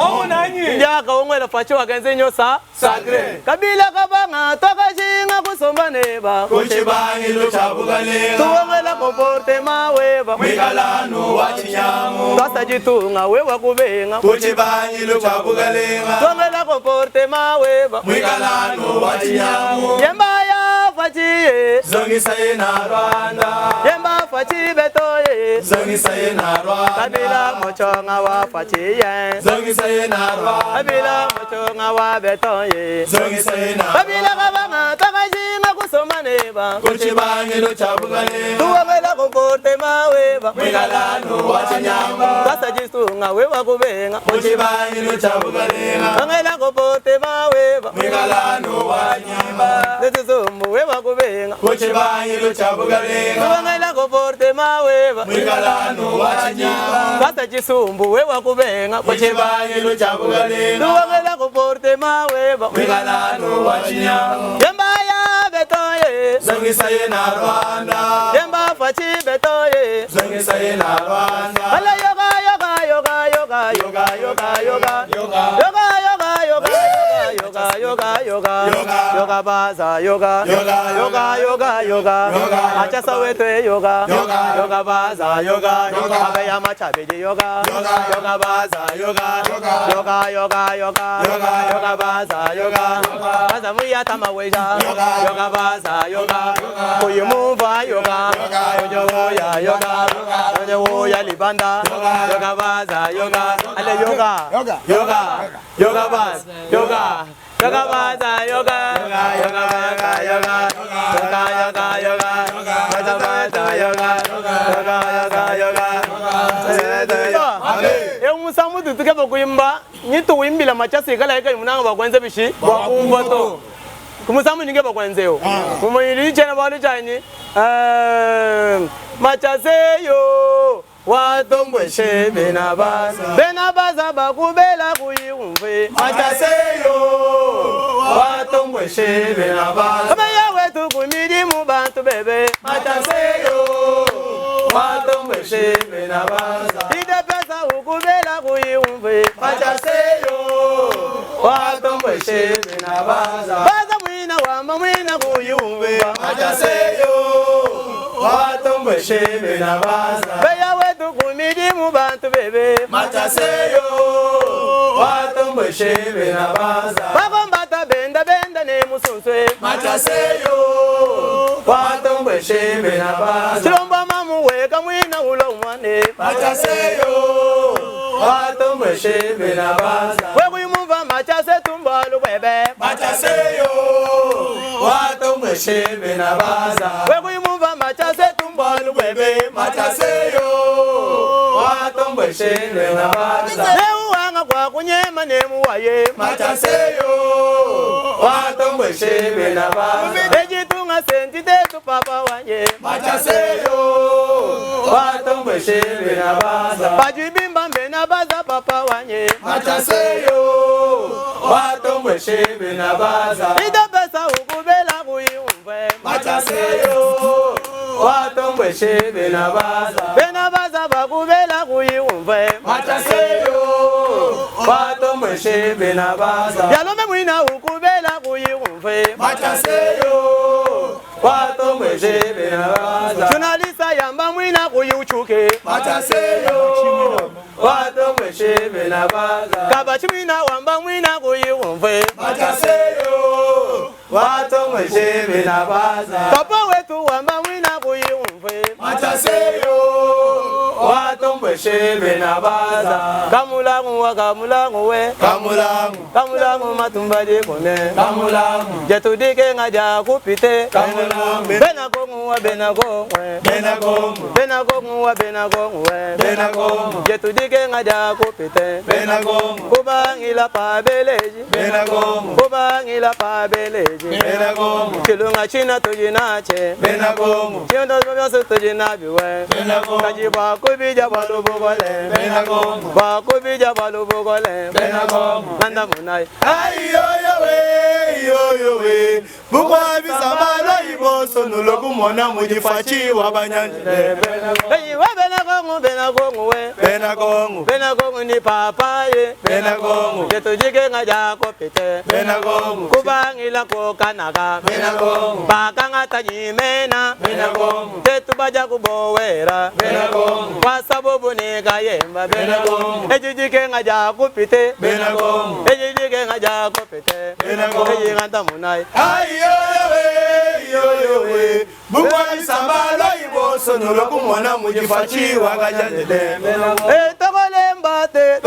njaka ongwela fachi wagenze nyosa Sacré kabila kabanga tokashinga kusomba neba kuchibangilo chabukalenga tuongela komporte maweba mwikalano wa chinyamu twasajitunga wewa kubenga kuchibangilo chabukalenga tuongela komporte maweba mwikalano wa chinyamu yembaya fachiye zongisaye na Rwanda yemba fachi betoye zongisaye na Rwanda kabila mochonga wa fachiye zongisaye na Rwanda kabila mochonga wa betoye zongisaye na kabila kabanga takashinga kusoma neba kuchibangilo chabukalenga tuongela komporte maweba mwikalano wa chinyamu twasajitunga wewa kubenga kuchibangilo chabukalenga ongela komporte maweba mwikalano wa nyimba nezizumbu wewa kubenga kuchibangilo chabukalenga tuongela komporte maweba mwikalano wa chinyamu twasajisumbu wewa kubenga kuchibangilo chabukalenga tuongela komporte maweba mwikalano wa chinyamu yembaya betoye zongisaye na Rwanda yemba fachi betoye zongisaye na Rwanda ala yoga baza yoga acha sawetwe yoga baza yoga abeya machabeje yoga baza yoga baza yoga baza muya tamaweja yoga baza yoga kuyumva yoga ojoya ojoya libanda yoga baza yoga ale yoga baza yoga baza yoga musamudu tukeba kuimba nyitu wimbila machasi kala eka munanga bakwenze bishi bakumva to kumusamu ninge bakwenzeyo mumuyiri chena balu chani machaseyo watombweshe benabaza bakubela kuyiumve machaseyo watombweshe benabaza abeya wetu kumidi mu bantu bebe machaseyo watombweshe benabaza ide pesa ukubela kuyiumve machaseyo watombweshe benabaza baza mwina wamba mwina kuyiumve machaseyo watombweshe benabaza beya wetu kumidi mu bantu bebe machaseyo watombweshe benabaza bakombata benda ne musunswe machaseyo watombweshe benabaza silomba mamu weka mwina ulo mwane machaseyo watombweshe benabaza wekuyumva machase tumbalu bebe machaseyo watombweshe benabaza wekuyumva machase tumbalu bebe machaseyo watombweshe benabaza neuwanga kwa kunyema nemuwaye machaseyo watombweshe benabaza ejitunga senti tetu papa wanye machaseyo watombweshe benabaza bajibimba benabaza papa wanye machaseyo watombweshe benabaza ida pesa ukubela kuyiumve machaseyo watombweshe benabaza bakubela kuyiumve machaseyo watombweshe benabaza yalome mwina ukubela kuyiumve machaseyo watombweshe benabaza tunalisa yamba mwina kuyiuchuke machaseyo watombweshe benabaza kabachi mwina wamba mwina kuyiumve machaseyo watombweshe benabaza papa wetu wamba mwina kuyiumve machaseyo watombweshe weshe benabaza kamulangu wa kamulangu we kamulangu matumbali kone kamulangu jetudike ngaja kupite kamulangu benagongu wa benagongu benagongu wa benagongu we jetudike ngaja kupite benagongu kubangila pa beleji benagongu kubangila pa beleji benagongu kilunga china tujinache benagongu chindo byoso tujinabiwe benagongu kajiba kubija balubugole benagongu ba kubija balubugole benagongu nanda munai ayo we bugwa bisamala iboso noloku mona mujifachi wabanyanjile hey wa benagongu we benagongu ni papa ye benagongu jetujike ngaja kopite benagongu kubangila ko kanaka benagongu bakanga tajimena benagongu tetubaja kubowera benagongu kwa sababu ni kayemba benagongu ejujike ngaja kopite benagongu ejujike ngaja kopite benagongu eyinganta munai ayo we bugwa bisamala iboso noloku mona mujifachi wabanyanjile togolembate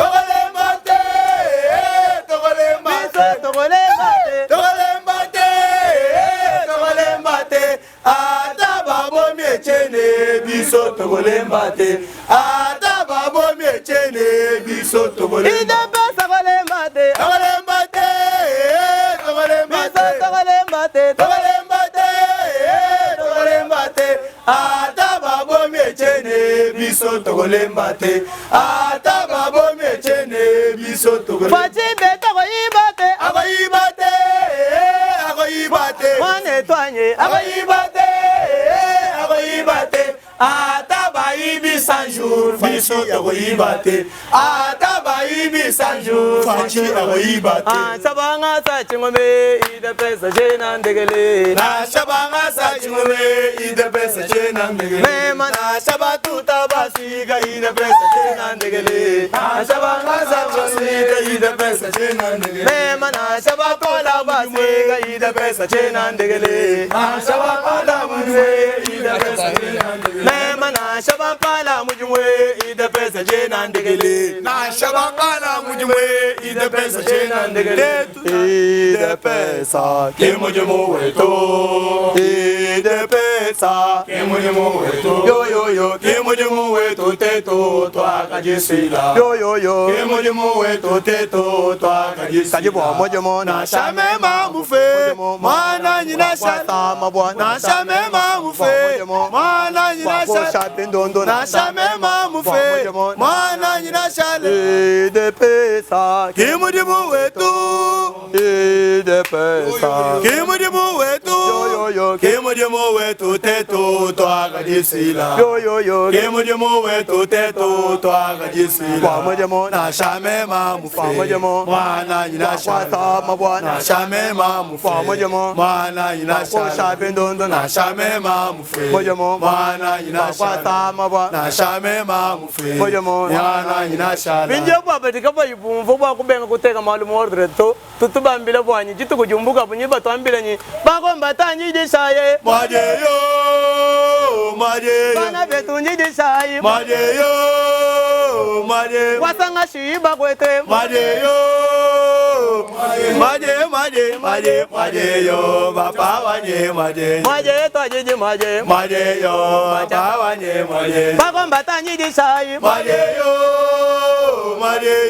atababo miechene biso togolembate atababo miechene biso togolembate idepesa golembate atababo miechene biso togolembate atababo miechene biso togolembate fachibe togoyibate agoyibate mane twanye agoyibate atabayibi sanjour biso agoyibate atabayibi sanjour fachi agoyibate sabanga sa chingome idepesa jena ndegele na shabanga sa chingome idepesa jena ndegele mema na shabatuta basiga idepesa jena ndegele na shabanga sa basiga idepesa jena ndegele mema na shabatola basiga idepesa jena ndegele na shabanga mujwe idepesa jena ndegele mema na shabapala mujwe idepesa jena ndegele na shabanga mujwe idepesa jena ndegele idepesa kimujemo weto idepesa kimujemo weto yo kimujemo weto teto twakajisila yo kimujemo weto teto twakajisila kajibo mojemo na shamema mufe mwana nyina sa mabwana na shamema mufe mwana nyina na shamema mufe mwana nyina shale idepesa kimujemo weto idepesa kimujemo weto yo kimujemo weto teto twakajisila yo kimujemo weto teto twakajisila mojemo na shamema mufe mojemo mwana nyina shale sa mabwana na shamema mufe mojemo mwana nyina shale na shamema mufe mojemo mwana nyina shale sa mabwana na shamema mufe mojemo mwana nyina shale binje kwa betika bayibumvo bwa kubenga kuteka malumu ordre to tutubambile bwanyi jitu kujumbuka bunyi batwambile nyi bako mbatanyi dishaye majeyo bana betu nyi dishaye majeyo wasanga shiba kwete majeyo majeyo baba wanye maje twajiji maje majeyo baba wanye bako mbatanyi dishaye majeyo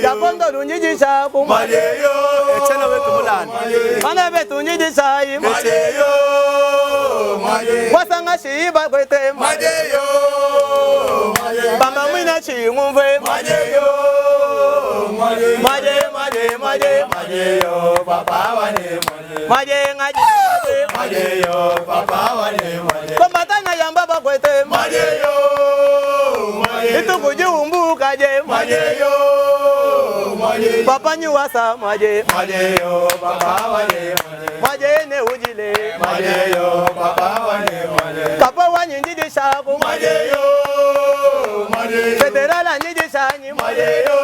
yakondo lunyi dishaku majeyo echana wetu mulani bana betu nyi dishaye majeyo wasanga shiba kwete majeyo bamba mwina chingumve majeyo majeyo baba wanye maje ngaji majeyo baba wanye kombatana yamba bakwete majeyo itukujumbuka je majeyo papa nyuwasa maje majeyo baba wanye maje ne ujile majeyo baba wanye kapa wanyi njidi shaku majeyo federala njidi shanyi majeyo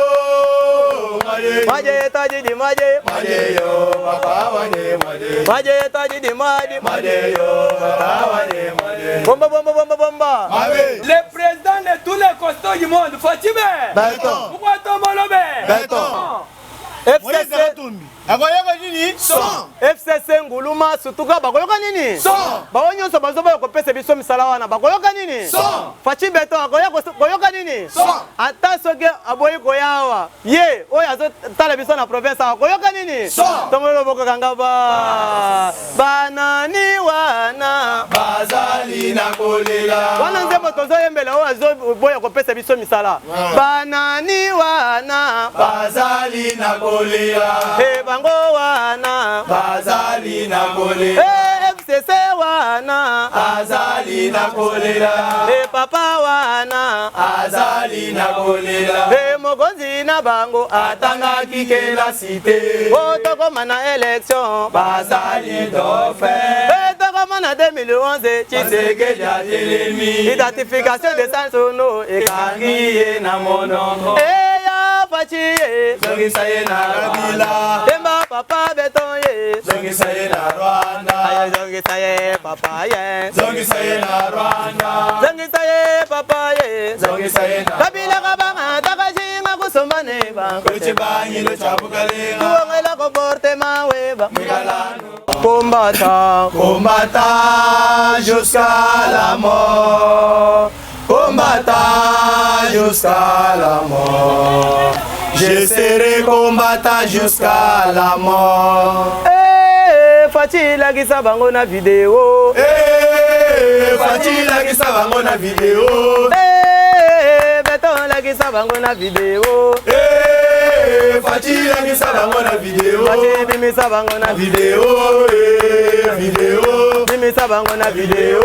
Maje taji di maje. Maje yo, papa wane maje. Maje taji di maje. Maje yo, papa wane maje. Bomba bomba bomba bomba. Le président de tous les costauds du monde, Fatime. Béton. Pourquoi ton molobé? Béton. FCC akoyoka nini Son. FCC Nguluma Sutuka bakoyoka nini? Son. Bao nyonso bazoba kopesa biso misala wana bakoyoka nini? Son. Fachi Beto akoyoka nini? Son. Ata soki aboyi koyawa ye oyo azotala biso na province akoyoka nini? Son. Tomolo boko kanga ba banani wana Bazali na kolela. wana nzembo tozoyembela oyo azoboya kopesa biso misala banani wana Bazali na kolela. bango wana Bazali na kolela. FCC wana Azali na kolela. papa wana Azali na kolela. mokonzi na bango Atanga kikela cité. tokoma na élection Bazali dauphin. tokoma na 2011 Tshisekedi atelemi. identification de sansono Ekangi ye na monongo. eya fachi Zongisa ye na Kabila. Demba papa Beton ye Zongisa ye na Rwanda. zongisa ye papa ye Zongisa ye na Rwanda. zongisa ye papa ye Zongisa ye na Kabila kabanga takashinga kusombane ba Kuchibanyilo chabukalenga. tuongela comportement weba Migalano. combattant Combattant jusqu'à la mort. Combattant jusqu'à la mort. Je serai combattant jusqu'à la mort. Fachi lagisa bango na video Fachi lagisa bango na video. Beton lagisa bango na video Fachi lagisa bango na video. Fachi bimisa bango na Video, video. bimisa bango na Video,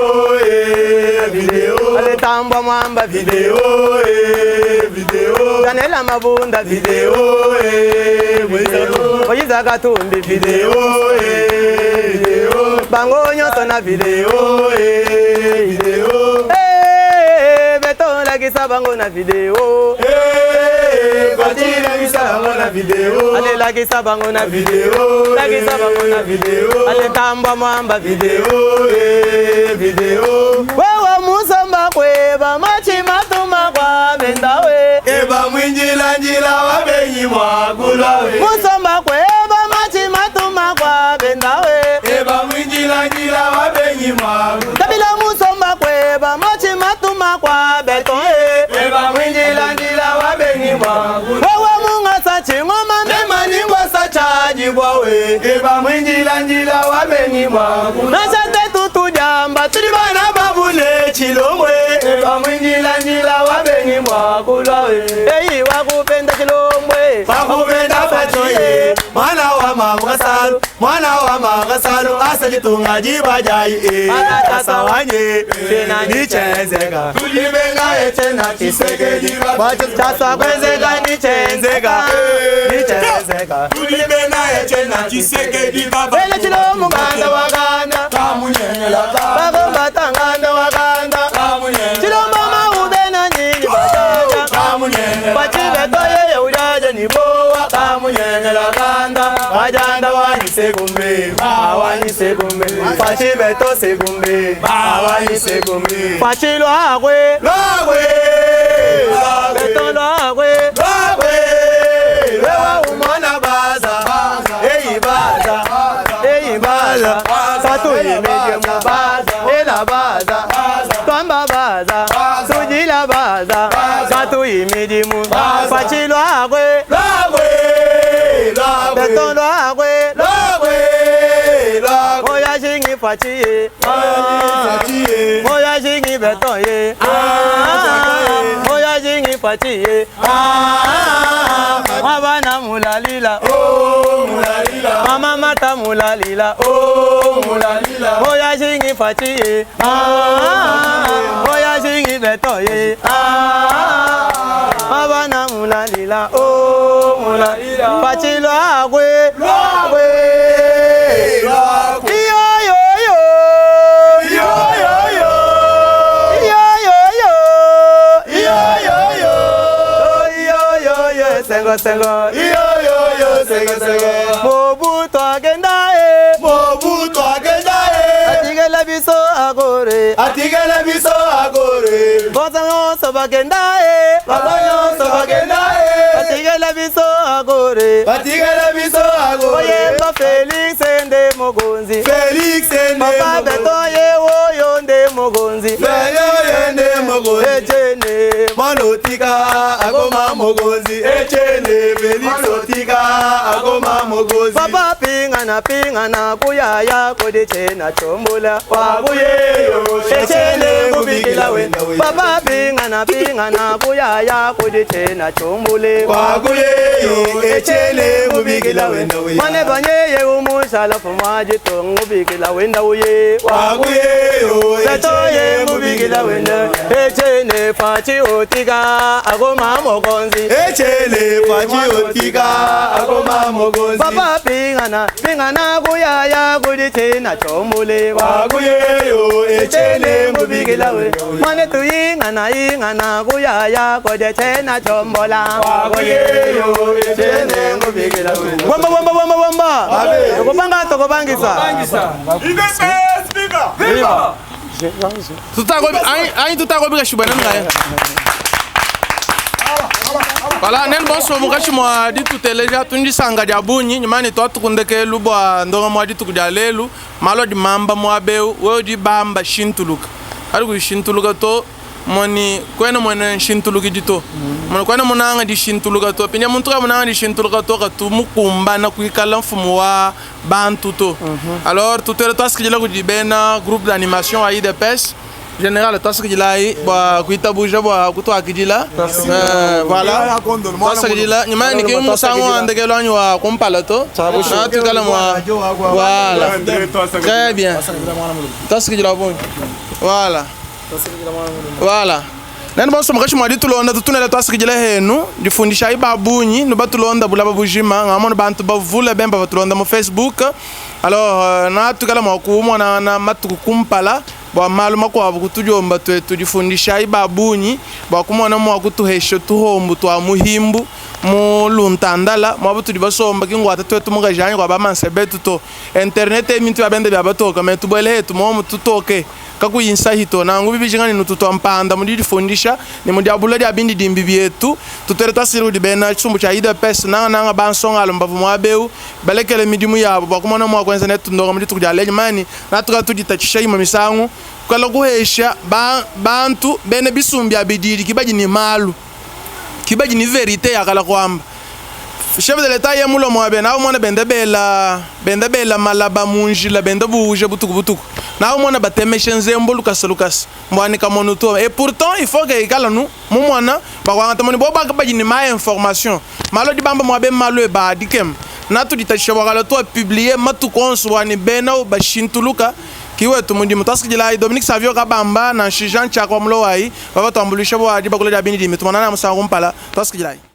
video. ale tamba mwamba Video, video. Danela mabunda Video, video. oyiza katumbi video Video, bango nyonso na video video. Beton lagisa bango na video Fachi lagisa bango na video. ale lagisa bango na Video, lagisa bango na video. ale tamba mwamba video Video. wewe musamba kweba machi matuma kwa mendawe Eba mwinjila njila wabenyi mwagulawe. musamba kweba machi matuma kwa mendawe Eba mwinjila njila wabenyi mwagulawe. Kabila musamba kweba machi matuma kwa beton Eba mwinjila njila wabenyi mwagulawe. wewe mungasa chingoma mema Ningwa sa chaji bwawe. Eba mwinjila njila wabenyi mwagulawe. nashate tutu jamba Bana babule chilomwe. Eba mwinjila njila wabenyi mwagulawe. eyi wakupenda chilomwe Bakubenda Fachi, mwana wa Mangasalu, mwana wa Mangasalu, asali tungaji bajayi, asawanye, nichenzeka, tulibenga etena Tshisekedi, chasa kwezeka nichenzeka, nichenzeka, tulibenga etena Tshisekedi, ele chilomu nganda wakanda kamunyela, bakombata nganda wakanda kamunyela, chilombo maube na nyinyi batata kamunyela, bachibeto yeye ujaje ni boa kamunyela kanda, wajanda wanyise kumbe, awanyise kumbe, Fachibeto se kumbe, awanyise kumbe, Fachilo akwe lagwe, beto akwe lagwe, wewa umona baza, eyi baza, satu imedye mu baza, ela baza, twamba baza sujila baza satu imedi mu Fachilo akwe lagwe, lagwe, beto akwe lagwe, lagwe, oya shingi fachiye Fachiye, oya shingi beto ye oya shingi fachiye abana mulalila oh mulalila, mama mata mulalila oh mulalila, oya shingi fachiye oya shingi beto ye abana mulalila mulalila Fachilo akwe lagwe, lagwe, yo yo yo yo yo yo, yo yo yo yo yo yo, yo yo yo sengo sengo yo yo Mobutu agenda Mobutu agenda atigela biso agore atigela biso agore Bozango sobagenda Babanyo sobagenda atigela biso agore atigela biso agore Oyemba Felix ende mogonzi Felix ende Papa betoye oyo nde mogonzi Felix ende mogonzi Echene Manotika agoma mogonzi Echene Felix otika agoma mogonzi Papa pingana kuyaya kodete na chombola Wabuyeyo Echene mubikila we Papa pingana kuyaya kodete na chombole Wabuyeyo Echene mubikila we Mane banyeye umusala fumaji tongo bikila wenda uye Wabuyeyo Satoye mubikila wenda Echene fachi otiga agoma mogonzi Echene fachi otiga agoma mogonzi Papa pingana kuyaya kodete na chombole Wabuyeyo Echene mubikila we Mane tuyingana kuyaya kodete na chombola Wabuyeyo Echene mubikila we Wamba Tokobangisa Viva tutakobika shibwana ngaya Voilà, nen bon so mukashi mwa ditu teleja tunji sanga dia bunyi nyimani to tukundeke lubwa ndonga mwa ditu kudia lelu malo di mamba mwa beu wo di bamba shintuluka ariku shintuluka to moni kwena mona shintuluka dito mona kwena monanga di shintuluka to pinya muntu ka monanga di shintuluka to ka tu mukumba na kuikala mfumu wa bantu to alors tout est toi ce que je la bena groupe d'animation à IDPS général toi ce que je la ba kuita buja ba kuto akidila voilà toi ce que je la nyimani ke musango andeke lwanyu wa kompala to na tu kala moi voilà très bien toi ce que je la bon voilà voilà nani bonso makashi mwadi tulonda tutunela twasikijile henu difundisha ibabunyi no batulonda bulaba bujima ngamona bantu bavula bemba batulonda mu Facebook alors na tukala mwakuumwa na matuku kumpala bwa maluma kwa kutujomba twetu difundisha ibabunyi bwa kumona mwa kutuhesho tuhombu twa muhimbu mu luntandala mwabutu dibasomba kingwata twetu mugajanye kwa bamanse betu to internet emintu abende byabatoka metu bwele hetu mu tutoke kaku insahito nangu bibijingani nututo mpanda mudidi fundisha ni mudiabula dia bindi dimbi bietu tutereta siru di bena chumbu cha IDPS nanga bansonga lombavu mwabeu balekele midimu yabo bakumona mwa kwenza netu ndonga mudidi tukujaleje mani natuka tuditachisha ima misangu kala kuhesha bantu bene bisumbi abidiri kibaji ni malu kibaji ni verite yakala kwamba chef de l'état yemulo mwabe na umona bendebela malaba munjila bendebuuje butuku na umona batemeshe nzembo lukas mwani kamono to et pourtant il faut que ikala nu mumona bakwanga moni bo bakabaji ni ma information malo di bamba mwabe malo e ba dikem na tu ditashobakala to publier matu konswani bena bashintuluka kiwe tumundi mutaski jilai Dominique Savio kabamba na Jean Chakwa mlowai baba tambulisha bo adi bakule da bini di mitumana na musango mpala taski jilai